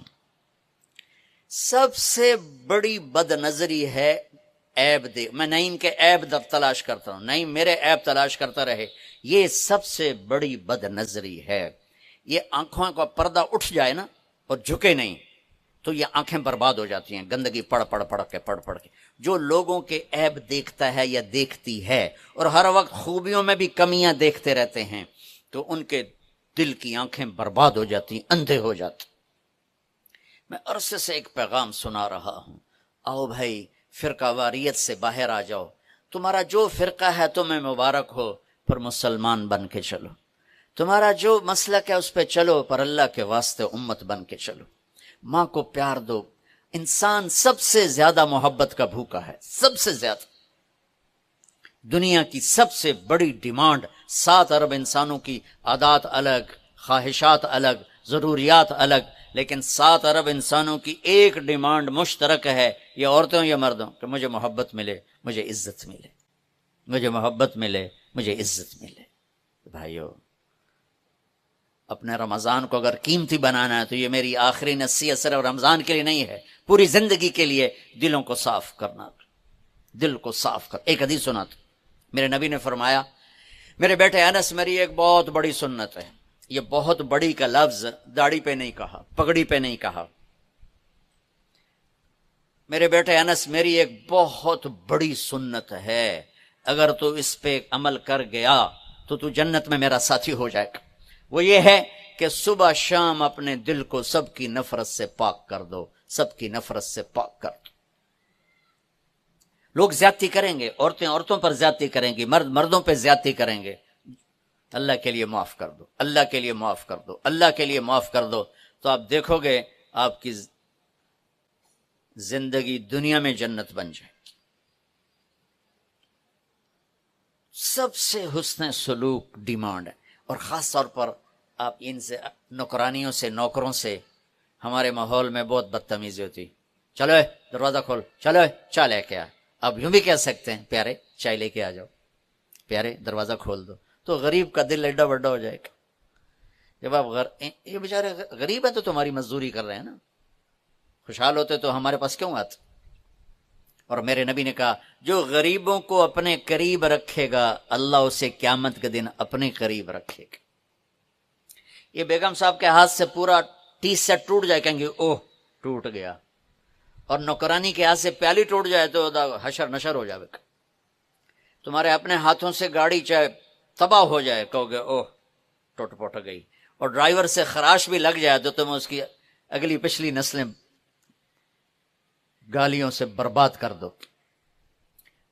سب سے بڑی بد نظری ہے عیب دیکھ۔ میں نعیم کے عیب تلاش کرتا ہوں، نعیم میرے عیب تلاش کرتا رہے، یہ سب سے بڑی بد نظری ہے۔ یہ آنکھوں کا پردہ اٹھ جائے نا اور جھکے نہیں تو یہ آنکھیں برباد ہو جاتی ہیں، گندگی پڑھ کے۔ جو لوگوں کے عیب دیکھتا ہے یا دیکھتی ہے اور ہر وقت خوبیوں میں بھی کمیاں دیکھتے رہتے ہیں تو ان کے دل کی آنکھیں برباد ہو جاتی، اندھے ہو جاتے۔ میں عرصے سے ایک پیغام سنا رہا ہوں، آؤ بھائی فرقہ واریت سے باہر آ جاؤ، تمہارا جو فرقہ ہے تمہیں مبارک ہو، پر مسلمان بن کے چلو۔ تمہارا جو مسلک ہے اس پہ چلو، پر اللہ کے واسطے امت بن کے چلو۔ ماں کو پیار دو۔ انسان سب سے زیادہ محبت کا بھوکا ہے، سب سے زیادہ۔ دنیا کی سب سے بڑی ڈیمانڈ 7 ارب انسانوں کی عادات الگ، خواہشات الگ، ضروریات الگ، لیکن 7 ارب انسانوں کی ایک ڈیمانڈ مشترک ہے، یہ عورتوں یا مردوں، کہ مجھے محبت ملے، مجھے عزت ملے، مجھے محبت ملے، مجھے عزت ملے۔ بھائیو اپنے رمضان کو اگر قیمتی بنانا ہے تو یہ میری آخری نصیحت صرف رمضان کے لیے نہیں ہے، پوری زندگی کے لیے دلوں کو صاف کرنا، دل کو صاف کر۔ ایک حدیث سنا تھا، میرے نبی نے فرمایا، میرے بیٹے انس میری ایک بہت بڑی سنت ہے۔ یہ بہت بڑی کا لفظ داڑھی پہ نہیں کہا، پگڑی پہ نہیں کہا، میرے بیٹے انس، میری ایک بہت بڑی سنت ہے، اگر تو اس پہ عمل کر گیا تو جنت میں میرا ساتھی ہو جائے گا۔ وہ یہ ہے کہ صبح شام اپنے دل کو سب کی نفرت سے پاک کر دو، سب کی نفرت سے پاک کر دو۔ لوگ زیادتی کریں گے، عورتیں عورتوں پر زیادتی کریں گی، مرد مردوں پہ زیادتی کریں گے، اللہ کے لیے معاف کر دو، اللہ کے لیے معاف کر دو، اللہ کے لیے معاف کر دو، تو آپ دیکھو گے آپ کی زندگی دنیا میں جنت بن جائے۔ سب سے حسن سلوک ڈیمانڈ ہے، اور خاص طور پر آپ ان سے نوکرانیوں سے، نوکروں سے ہمارے ماحول میں بہت بدتمیزی ہوتی، چلو دروازہ کھول، چلو چائے لے کے آ۔ آپ یوں بھی کہہ سکتے ہیں پیارے چائے لے کے آ جاؤ، پیارے دروازہ کھول دو، تو غریب کا دل ایڈا بڑا ہو جائے گا۔ جب آپ یہ بیچارے غریب ہیں تو تمہاری مزدوری کر رہے ہیں نا، خوشحال ہوتے تو ہمارے پاس کیوں آتے؟ اور میرے نبی نے کہا جو غریبوں کو اپنے قریب رکھے گا اللہ اسے قیامت کے دن اپنے قریب رکھے گا۔ یہ بیگم صاحب کے ہاتھ سے پورا ٹی سیٹ ٹوٹ جائے، کہیں گے اوہ ٹوٹ گیا، اور نوکرانی کے ہاتھ سے پیالی ٹوٹ جائے تو حشر نشر ہو جائے گا۔ تمہارے اپنے ہاتھوں سے گاڑی چاہے تباہ ہو جائے، کہو گے اوہ ٹوٹ پوٹ گئی، اور ڈرائیور سے خراش بھی لگ جائے تو تم اس کی اگلی پچھلی نسلیں گالیوں سے برباد کر دو۔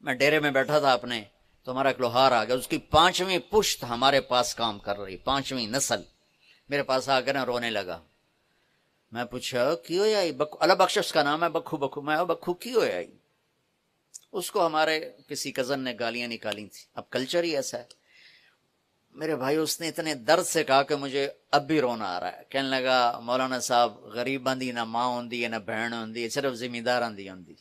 میں ڈیرے میں بیٹھا تھا اپنے، تو ہمارا ایک لوہار آ گیا، اس کی 5ویں پشت ہمارے پاس کام کر رہی، 5ویں نسل میرے پاس آ کر نہ رونے لگا۔ میں پوچھا کی ہویا اللہ بخش اس کا نام ہے، بکھو بکھو، میں بکھو کی ہویا؟ اس کو ہمارے کسی کزن نے گالیاں نکالی تھی، اب کلچر ہی ایسا ہے۔ میرے بھائی اس نے اتنے درد سے کہا کہ مجھے اب بھی رونا آ رہا ہے، کہنے لگا مولانا صاحب غریباں دی نہ ماں ہوندی ہے نہ بہن ہوندی ہے، صرف زمینداراں دی ہوندی،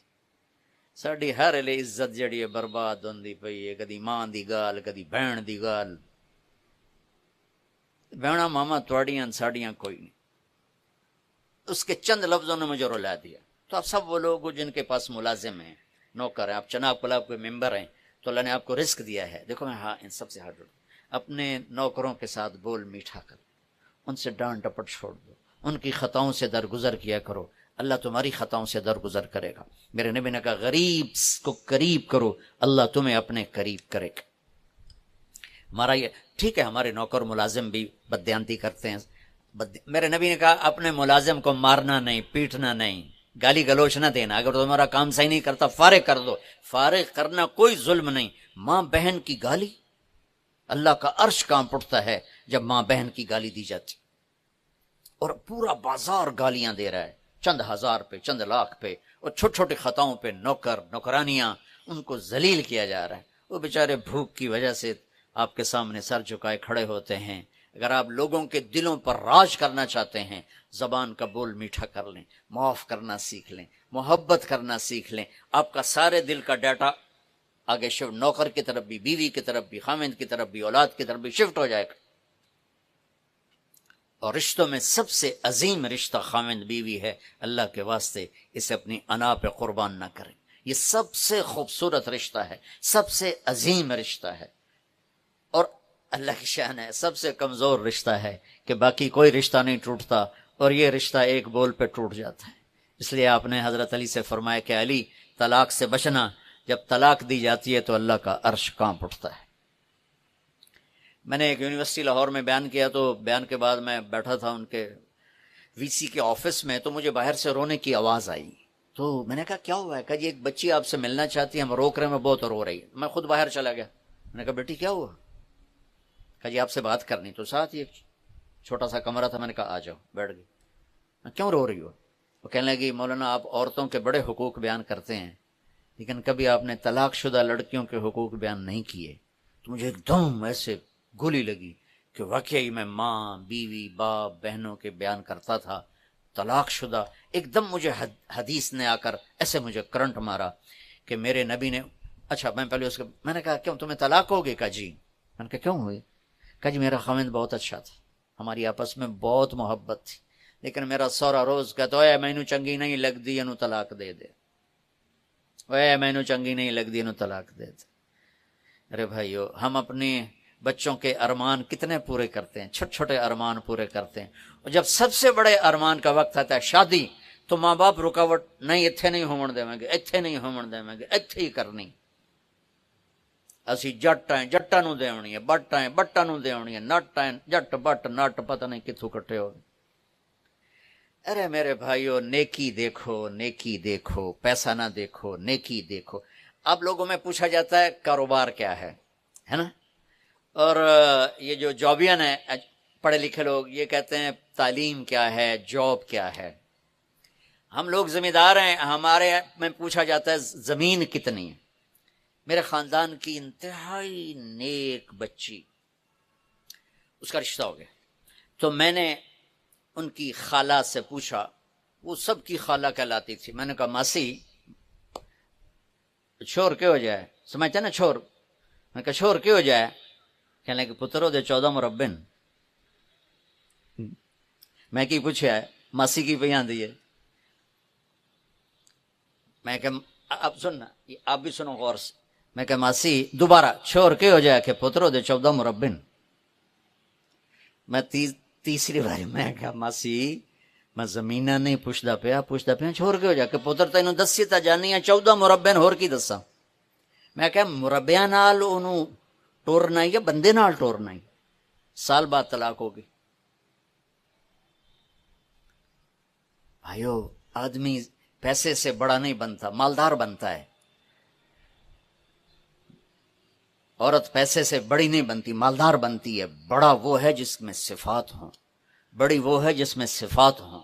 ساڈی ہر ویلے عزت جڑی ہے برباد ہوندی پئی ہے، کدی ماں دی گال، کدی بہن دی گال، بہنا ماما تواڈیاں ساڈیاں کوئی نہیں۔ اس کے چند لفظوں نے مجھے رلا دیا۔ تو آپ سب وہ لوگ جن کے پاس ملازم ہیں، نوکر ہیں، آپ چناب کلاب کے ممبر ہیں، تو اللہ نے آپ کو رزق دیا ہے، دیکھو میں ہاں ان سب سے ہاتھ جوڑوں، اپنے نوکروں کے ساتھ بول میٹھا کرو، ان سے ڈانٹ ڈپٹ چھوڑ دو، ان کی خطاؤں سے درگزر کیا کرو، اللہ تمہاری خطاؤں سے درگزر کرے گا۔ میرے نبی نے کہا غریب کو قریب کرو، اللہ تمہیں اپنے قریب کرے گا۔ ہمارا یہ ٹھیک ہے، ہمارے نوکر ملازم بھی بددیانتی کرتے ہیں، میرے نبی نے کہا اپنے ملازم کو مارنا نہیں، پیٹنا نہیں، گالی گلوچ نہ دینا، اگر تمہارا کام صحیح نہیں کرتا فارغ کر دو، فارغ کرنا کوئی ظلم نہیں۔ ماں بہن کی گالی، اللہ کا عرش کانپ اٹھتا ہے جب ماں بہن کی گالی دی جاتی، اور پورا بازار گالیاں دے رہا ہے، چند ہزار پہ، چند لاکھ پہ، اور چھوٹی چھوٹی خطاؤں پہ نوکر نوکرانیاں ان کو ذلیل کیا جا رہا ہے۔ وہ بیچارے بھوک کی وجہ سے آپ کے سامنے سر جھکائے کھڑے ہوتے ہیں۔ اگر آپ لوگوں کے دلوں پر راج کرنا چاہتے ہیں، زبان کا بول میٹھا کر لیں، معاف کرنا سیکھ لیں، محبت کرنا سیکھ لیں، آپ کا سارے دل کا ڈیٹا آگے شفٹ، نوکر کی طرف بھی، بیوی کی طرف بھی، خامند کی طرف بھی، اولاد کی طرف بھی شفٹ ہو جائے گا۔ اور رشتوں میں سب سے عظیم رشتہ خامند بیوی ہے، اللہ کے واسطے اسے اپنی انا پہ قربان نہ کریں، یہ سب سے خوبصورت رشتہ ہے، سب سے عظیم رشتہ ہے، اور اللہ کی شان ہے سب سے کمزور رشتہ ہے کہ باقی کوئی رشتہ نہیں ٹوٹتا، اور یہ رشتہ ایک بول پہ ٹوٹ جاتا ہے۔ اس لیے آپ نے حضرت علی سے فرمایا کہ علی طلاق سے بچنا، جب طلاق دی جاتی ہے تو اللہ کا عرش کانپ اٹھتا ہے۔ میں نے ایک یونیورسٹی لاہور میں بیان کیا، تو بیان کے بعد میں بیٹھا تھا ان کے وی سی کے آفس میں، تو مجھے باہر سے رونے کی آواز آئی، تو میں نے کہا کیا ہوا ہے؟ کہا جی ایک بچی آپ سے ملنا چاہتی ہے، ہم روک رہے ہیں، میں بہت رو رہی ہے۔ میں خود باہر چلا گیا، میں نے کہا بیٹی کیا ہوا؟ کہا جی آپ سے بات کرنی، تو ساتھ ہی ایک چھوٹا سا کمرہ تھا، میں نے کہا آ جاؤ، بیٹھ گئی۔ کیوں رو رہی ہو؟ وہ کہنے لگی مولانا آپ عورتوں کے بڑے حقوق بیان کرتے ہیں، لیکن کبھی آپ نے طلاق شدہ لڑکیوں کے حقوق بیان نہیں کیے۔ تو مجھے ایک دم ایسے گولی لگی کہ واقعی میں ماں بیوی باپ بہنوں کے بیان کرتا تھا، طلاق شدہ، ایک دم مجھے حدیث نے آ کر ایسے مجھے کرنٹ مارا کہ میرے نبی نے، اچھا میں پہلے اس کے، میں نے کہا کیوں تمہیں طلاق ہوگی؟ کہا جی۔ میں نے کہا کیوں ہوئی؟ کہا جی میرا خاوند بہت اچھا تھا، ہماری آپس میں بہت محبت تھی، لیکن میرا سورا روز کہتا ہے مینو چنگی نہیں لگتی انو طلاق دے دے، مینو چنگی نہیں لگتی انو طلاق دے دے۔ ارے بھائیو، ہم اپنے بچوں کے ارمان کتنے پورے کرتے ہیں، چھوٹے چھوٹے ارمان پورے کرتے ہیں، اور جب سب سے بڑے ارمان کا وقت آتا ہے شادی، تو ماں باپ رکاوٹ نہیں اتنے نہیں ہومن دیں گے, اتنے نہیں ہومن دیں گے, اتنے ہی کرنی. اسی جٹ ہیں جٹاں نوں دیونی ہے, بٹ ہیں بٹاں نوں دیونی ہے, نٹ ہیں جٹ بٹ نٹ پتہ نہیں کتھوں کٹے ہو. ارے میرے بھائیو, نیکی دیکھو نیکی دیکھو, پیسہ نہ دیکھو, نیکی دیکھو. اب لوگوں میں پوچھا جاتا ہے کاروبار کیا ہے نا, اور یہ جو جابین ہے پڑھے لکھے لوگ یہ کہتے ہیں تعلیم کیا ہے, جاب کیا ہے. ہم لوگ ذمہ دار ہیں, ہمارے میں پوچھا جاتا ہے زمین کتنی ہے. میرے خاندان کی انتہائی نیک بچی, اس کا رشتہ ہو گیا, تو میں نے ان کی خالہ سے پوچھا, وہ سب کی خالہ کہلاتی تھی. میں نے کہا ماسی چھوڑ کے ہو جائے, سمجھتے نا چھوڑ, میں نے کہا چھوڑ کے ہو جائے, کہنے کہ پترو دے 14 مربن. میں کی پوچھا ہے ماسی کی پہ آندھی ہے. میں کہ اب سننا, آپ بھی سنو غور سے. میں کہ ماسی دوبارہ چھوڑ کے ہو جائے کہ پترو دے 14 مربن. میں تیسری باری میں کہا ماسی میں زمینہ نہیں پوچھتا پیا چھوڑ کے ہو جا کہ پتر تینوں دسی تا جانی ہے 14 مربے ہور کی دساں. میں کہا مربیاں نال انہوں ٹورنا ہی یا بندے نال ٹورنا ہی, سال بعد طلاق ہوگی. بھائیو آدمی پیسے سے بڑا نہیں بنتا, مالدار بنتا ہے. عورت پیسے سے بڑی نہیں بنتی, مالدار بنتی ہے. بڑا وہ ہے جس میں صفات ہوں, بڑی وہ ہے جس میں صفات ہوں.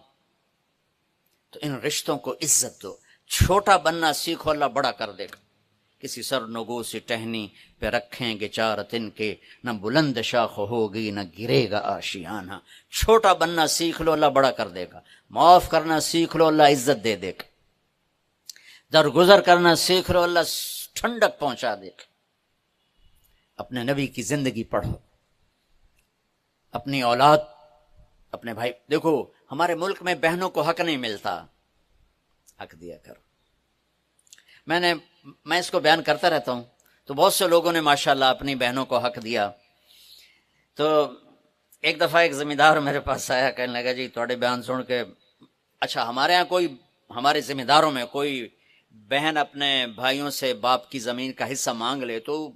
تو ان رشتوں کو عزت دو. چھوٹا بننا سیکھو, اللہ بڑا کر دے گا. کسی سر نگو سی ٹہنی پہ رکھیں گے 4 دن کے, نہ بلند شاخ ہوگی نہ گرے گا آشیانہ. چھوٹا بننا سیکھ لو, اللہ بڑا کر دے گا. معاف کرنا سیکھ لو, اللہ عزت دے دے گا. درگزر کرنا سیکھ لو, اللہ ٹھنڈک پہنچا دے گا. اپنے نبی کی زندگی پڑھو, اپنی اولاد, اپنے بھائی. دیکھو ہمارے ملک میں بہنوں کو حق نہیں ملتا, حق دیا کرو. میں اس کو بیان کرتا رہتا ہوں, تو بہت سے لوگوں نے ماشاءاللہ اپنی بہنوں کو حق دیا. تو ایک دفعہ ایک ذمہ دار میرے پاس آیا, کہنے لگا جی تھوڑے بیان سن کے, اچھا ہمارے ہاں کوئی, ہمارے ذمہ داروں میں کوئی بہن اپنے بھائیوں سے باپ کی زمین کا حصہ مانگ لے تو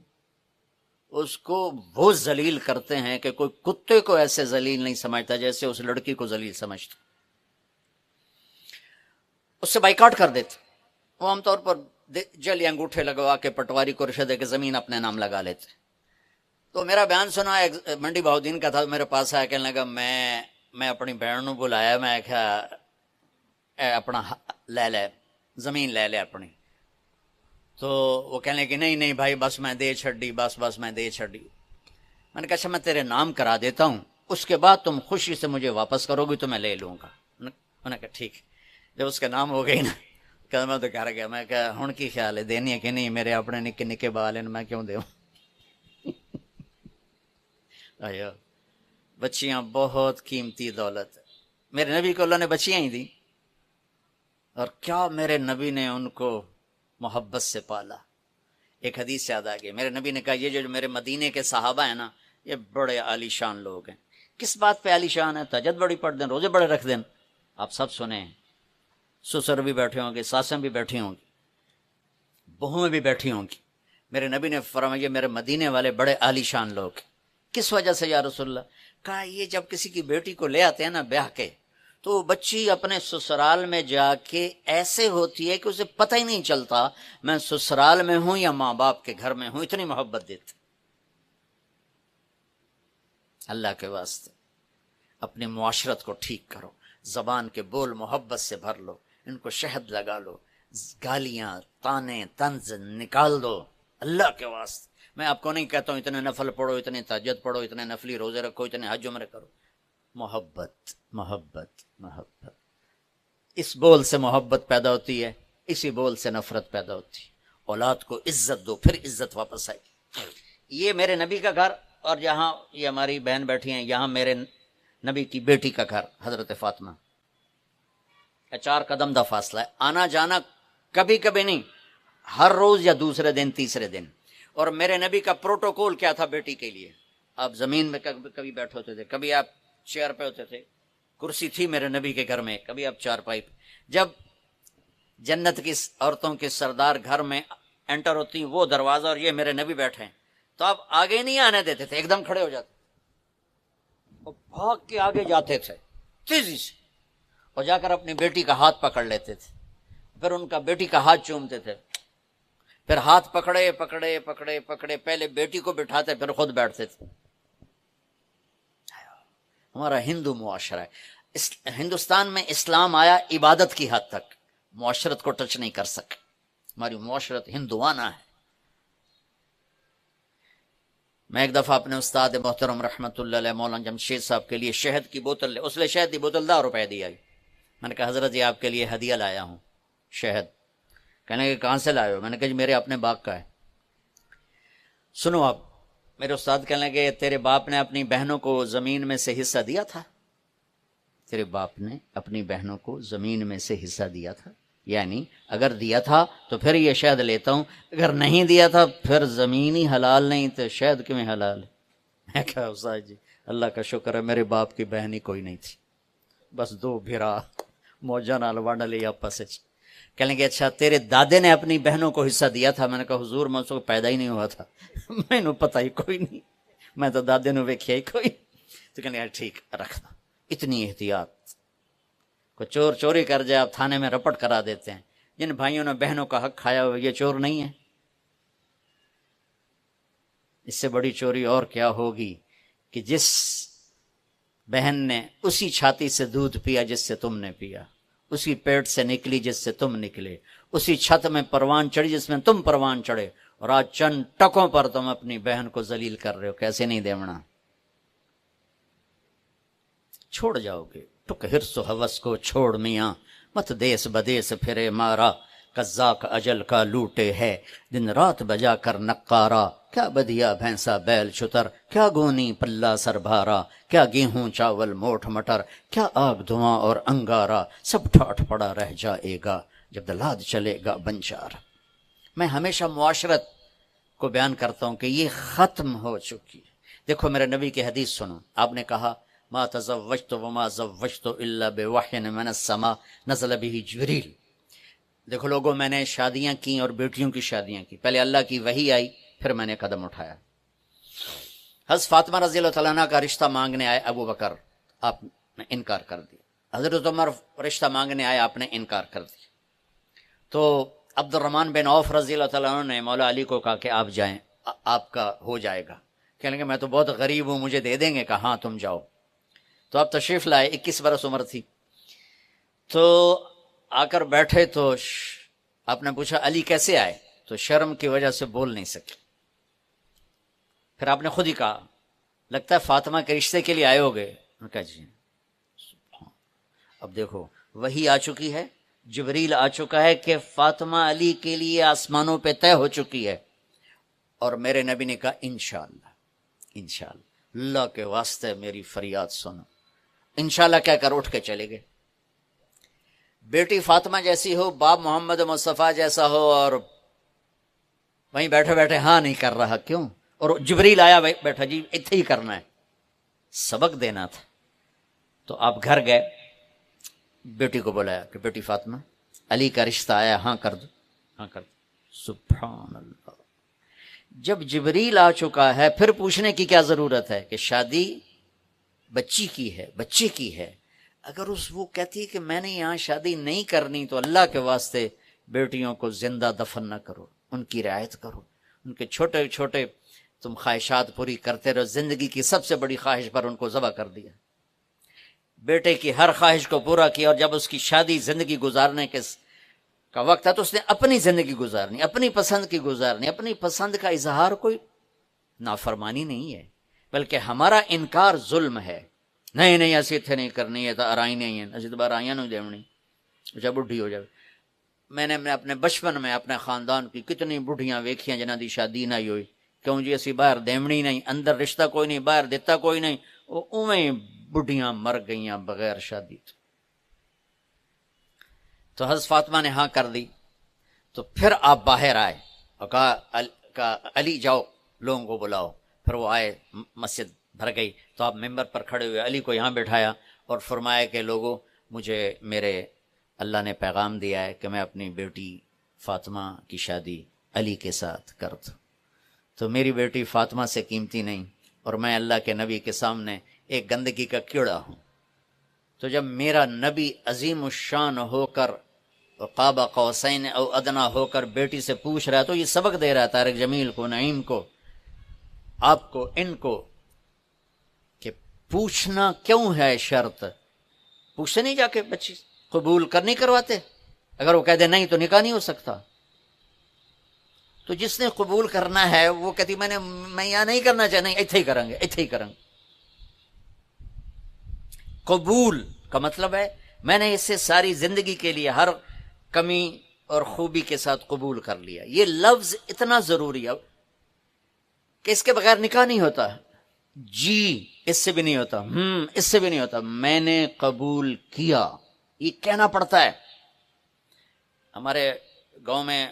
اس کو وہ ذلیل کرتے ہیں کہ کوئی کتے کو ایسے ذلیل نہیں سمجھتا جیسے اس لڑکی کو ذلیل سمجھتا. اس سے بائیکاٹ کر دیتے. وہ عام طور پر جلی انگوٹھے لگوا کے پٹواری کو رشوت دے کے زمین اپنے نام لگا لیتے. تو میرا بیان سنا, ایک منڈی بہودین کا تھا, میرے پاس آیا, کہنے لگا میں اپنی بہن نو بلایا, میں کہا اپنا لے زمین لے لے اپنی. تو وہ کہنے کہ نہیں بھائی بس میں دے چھڑی, بس میں دے چھڑی. میں نے کہا اچھا میں تیرے نام کرا دیتا ہوں, اس کے بعد تم خوشی سے مجھے واپس کرو گی تو میں لے لوں گا. انہوں نے کہا ٹھیک. جب اس کا نام ہو گئی نا, کہ میں تو کر گیا. میں کہا ہن کی خیال ہے, دینی ہے کہ نہیں؟ میرے اپنے نکے نکے بال ہیں, میں کیوں دوں. بچیاں بہت قیمتی دولت ہے. میرے نبی کو اللہ نے بچیاں ہی دی, اور کیا میرے نبی نے ان کو محبت سے پالا. ایک حدیث یاد آ گئی, میرے نبی نے کہا یہ جو میرے مدینے کے صحابہ ہیں نا, یہ بڑے عالی شان لوگ ہیں. کس بات پہ عالی شان ہے؟ تہجد بڑی پڑھ دیں, روزے بڑے رکھ دیں. آپ سب سنیں, سسر بھی بیٹھے ہوں گے, ساسیں بھی بیٹھی ہوں گی, بہویں بھی بیٹھی ہوں گی. میرے نبی نے فرمایا میرے مدینے والے بڑے عالی شان لوگ. کس وجہ سے یا رسول اللہ؟ کہا یہ جب کسی کی بیٹی کو لے آتے ہیں نا بیاہ کے, تو بچی اپنے سسرال میں جا کے ایسے ہوتی ہے کہ اسے پتہ ہی نہیں چلتا میں سسرال میں ہوں یا ماں باپ کے گھر میں ہوں, اتنی محبت دیتے. اللہ کے واسطے اپنی معاشرت کو ٹھیک کرو, زبان کے بول محبت سے بھر لو, ان کو شہد لگا لو, گالیاں تانے طنز نکال دو. اللہ کے واسطے میں آپ کو نہیں کہتا ہوں اتنے نفل پڑھو, اتنے تہجد پڑھو, اتنے نفلی روزے رکھو, اتنے حج عمرے کرو. محبت محبت محبت, اس بول سے محبت پیدا ہوتی ہے, اسی بول سے نفرت پیدا ہوتی ہے. اولاد کو عزت دو, پھر عزت واپس آئے گی. یہ میرے نبی کا گھر, اور جہاں یہ ہماری بہن بیٹھی ہیں یہاں میرے نبی کی بیٹی کا گھر حضرت فاطمہ. 4 قدم دا فاصلہ ہے, آنا جانا کبھی کبھی نہیں, ہر روز یا دوسرے دن تیسرے دن. اور میرے نبی کا پروٹوکول کیا تھا بیٹی کے لیے؟ آپ زمین میں کبھی بیٹھے ہوتے تھے, کبھی آپ چیئر پہ ہوتے تھے, کرسی تھی میرے نبی کے گھر میں, کبھی آپ چارپائی پہ. جب جنت کی عورتوں کے سردار گھر میں انٹر ہوتی وہ دروازہ اور یہ میرے نبی بیٹھے ہیں تو آپ آگے نہیں آنے دیتے تھے، ایک دم کھڑے ہو جاتے اور بھاگ کے آگے جاتے تھے تیزی سے اور جا کر اپنی بیٹی کا ہاتھ پکڑ لیتے تھے، پھر ان کا بیٹی کا ہاتھ چومتے تھے، پھر ہاتھ پکڑے پکڑے پکڑے پکڑے پہلے بیٹی کو بٹھاتے پھر خود بیٹھتے تھے۔ ہمارا ہندو معاشرہ ہے، ہندوستان میں اسلام آیا عبادت کی حد تک، معاشرت کو ٹچ نہیں کر سکے، ہماری معاشرت ہندوانہ ہے۔ میں ایک دفعہ اپنے استاد محترم رحمت اللہ علیہ مولانا جمشید صاحب کے لیے شہد کی بوتل لے، اس لیے شہد کی بوتل 10 روپے دی آئی۔ میں نے کہا حضرت یہ آپ کے لیے ہدیہ لایا ہوں شہد۔ کہنے کہ کہاں سے لائے ہو؟ میں نے کہا جی میرے اپنے باغ کا ہے۔ سنو آپ، میرے استاد کہنے لگے تیرے باپ نے اپنی بہنوں کو زمین میں سے حصہ دیا تھا؟ تیرے باپ نے اپنی بہنوں کو زمین میں سے حصہ دیا تھا؟ یعنی اگر دیا تھا تو پھر یہ شہد لیتا ہوں، اگر نہیں دیا تھا پھر زمین ہی حلال نہیں تو شہد کیوں حلال ہے؟ میں کہا استاد جی اللہ کا شکر ہے میرے باپ کی بہن ہی کوئی نہیں تھی، بس 2 بھرا موجہ نال ونڈ لی آپس۔ کہنے لگے اچھا تیرے دادے نے اپنی بہنوں کو حصہ دیا تھا؟ میں نے کہا حضور میں اس کو پیدا ہی نہیں ہوا تھا، میں نے پتہ ہی کوئی نہیں، میں تو دادے نے ویکھیا ہی کوئی۔ تو کہنے لگا ٹھیک رکھنا، اتنی احتیاط، کوئی چور چوری کر جائے آپ تھانے میں رپٹ کرا دیتے ہیں۔ جن بھائیوں نے بہنوں کا حق کھایا ہوا یہ چور نہیں ہے؟ اس سے بڑی چوری اور کیا ہوگی کہ جس بہن نے اسی چھاتی سے دودھ پیا جس سے تم نے پیا، اسی پیٹ سے نکلی جس سے تم نکلے، اسی چھت میں پروان چڑھی جس میں تم پروان چڑھے، اور آج چند ٹکوں پر تم اپنی بہن کو ذلیل کر رہے ہو، کیسے نہیں دیونا؟ چھوڑ جاؤ گے ٹک ہرس و حوث کو چھوڑ میاں، مت دیس بدیس پھرے مارا، قزاق اجل کا لوٹے ہے دن رات بجا کر نقارا، کیا بدیا بھینسا بیل شتر، کیا گونی پلہ سر بھارا، کیا گیہوں چاول موٹھ مٹر، کیا آگ دھواں اور انگارا، سب ٹھاٹھ پڑا رہ جائے گا جب دلاد چلے گا بنجار۔ میں ہمیشہ معاشرت کو بیان کرتا ہوں کہ یہ ختم ہو چکی ہے۔ دیکھو میرے نبی کی حدیث سنو، آپ نے کہا ما تزوجت وما زوجت الا بوحی من السماء نزل به جبریل۔ دیکھو لوگوں میں نے شادیاں کی اور بیٹیوں کی شادیاں کی، پہلے اللہ کی وحی آئی پھر میں نے قدم اٹھایا۔ حضرت فاطمہ رضی اللہ تعالیٰ عنہ کا رشتہ مانگنے آئے ابو بکر، آپ نے انکار کر دیا۔ حضرت عمر رشتہ مانگنے آئے، آپ نے انکار کر دیا۔ تو عبد الرحمن بن عوف رضی اللہ تعالیٰ عنہ نے مولا علی کو کہا کہ آپ جائیں، آپ کا ہو جائے گا۔ کہنے لگے میں تو بہت غریب ہوں مجھے دے دیں گے؟ کہا ہاں تم جاؤ۔ تو آپ تشریف لائے، 21 برس عمر تھی۔ تو آ کر بیٹھے تو آپ نے پوچھا علی کیسے آئے؟ تو شرم کی وجہ سے بول نہیں سکے۔ پھر آپ نے خود ہی کہا لگتا ہے فاطمہ کے رشتے کے لیے آئے ہوگے؟ انہوں نے کہا جی۔ اب دیکھو وہی آ چکی ہے، جبریل آ چکا ہے کہ فاطمہ علی کے لیے آسمانوں پہ طے ہو چکی ہے، اور میرے نبی نے کہا انشاءاللہ انشاءاللہ، اللہ کے واسطے میری فریاد سنو، انشاءاللہ کہہ کر اٹھ کے چلے گئے۔ بیٹی فاطمہ جیسی ہو، باپ محمد مصطفیٰ جیسا ہو، اور وہیں بیٹھے بیٹھے ہاں نہیں کر رہا، کیوں؟ اور جبریل آیا بیٹھا جی اتنے ہی کرنا ہے، سبق دینا تھا۔ تو آپ گھر گئے، بیٹی کو بلایا کہ بیٹی فاطمہ علی کا رشتہ آیا، ہاں کر دو، ہاں کر دو۔ سبحان اللہ، جب جبریل آ چکا ہے پھر پوچھنے کی کیا ضرورت ہے کہ شادی بچی کی ہے، بچے کی ہے۔ اگر وہ کہتی کہ میں نے یہاں شادی نہیں کرنی تو اللہ کے واسطے بیٹیوں کو زندہ دفن نہ کرو، ان کی رعایت کرو، ان کے چھوٹے چھوٹے تم خواہشات پوری کرتے رہو، زندگی کی سب سے بڑی خواہش پر ان کو ذبح کر دیا۔ بیٹے کی ہر خواہش کو پورا کیا، اور جب اس کی شادی زندگی گزارنے کا وقت ہے تو اس نے اپنی زندگی گزارنی، اپنی پسند کی گزارنی۔ اپنی پسند کا اظہار کوئی نافرمانی نہیں ہے، بلکہ ہمارا انکار ظلم ہے۔ نہیں نہیں ایسی اتنے نہیں کرنی ہے، تو آرائی نہیں ہے، ایسی تو آرائیاں نہیں دیونی جب بڈھی ہو جائے۔ میں نے اپنے بچپن میں اپنے خاندان کی کتنی بڈھیاں ویکھیاں جنہاں دی شادی نہیں ہوئی، کیوں جی اسی باہر دیونی نہیں، اندر رشتہ کوئی نہیں، باہر دیتا کوئی نہیں، وہ اویں بڈھیاں مر گئیاں بغیر شادی۔ تو حضرت فاطمہ نے ہاں کر دی۔ تو پھر آپ باہر آئے اور کہا علی جاؤ لوگوں کو بلاؤ۔ پھر وہ آئے، مسجد بھر گئی، تو آپ ممبر پر کھڑے ہوئے، علی کو یہاں بٹھایا اور فرمایا کہ لوگوں مجھے میرے اللہ نے پیغام دیا ہے کہ میں اپنی بیٹی فاطمہ کی شادی علی کے ساتھ کر دوں، تو میری بیٹی فاطمہ سے قیمتی نہیں، اور میں اللہ کے نبی کے سامنے ایک گندگی کا کیڑا ہوں۔ تو جب میرا نبی عظیم الشان ہو کر قاب قوسین او ادنا ہو کر بیٹی سے پوچھ رہا ہے، تو یہ سبق دے رہا ہے طارق جمیل کو، نعیم کو، آپ کو، ان کو، کہ پوچھنا کیوں ہے شرط؟ پوچھتے نہیں جا کے بچی قبول کر نہیں کرواتے؟ اگر وہ کہہ دے نہیں تو نکاح نہیں ہو سکتا۔ تو جس نے قبول کرنا ہے وہ کہتی میں یہاں نہیں کرنا چاہتا، نہیں ایتھے ہی کریں گے، ایتھے ہی کریں گے۔ قبول کا مطلب ہے میں نے اسے ساری زندگی کے لیے ہر کمی اور خوبی کے ساتھ قبول کر لیا۔ یہ لفظ اتنا ضروری ہے کہ اس کے بغیر نکاح نہیں ہوتا۔ جی اس سے بھی نہیں ہوتا، اس سے بھی نہیں ہوتا، میں نے قبول کیا، یہ کہنا پڑتا ہے۔ ہمارے گاؤں میں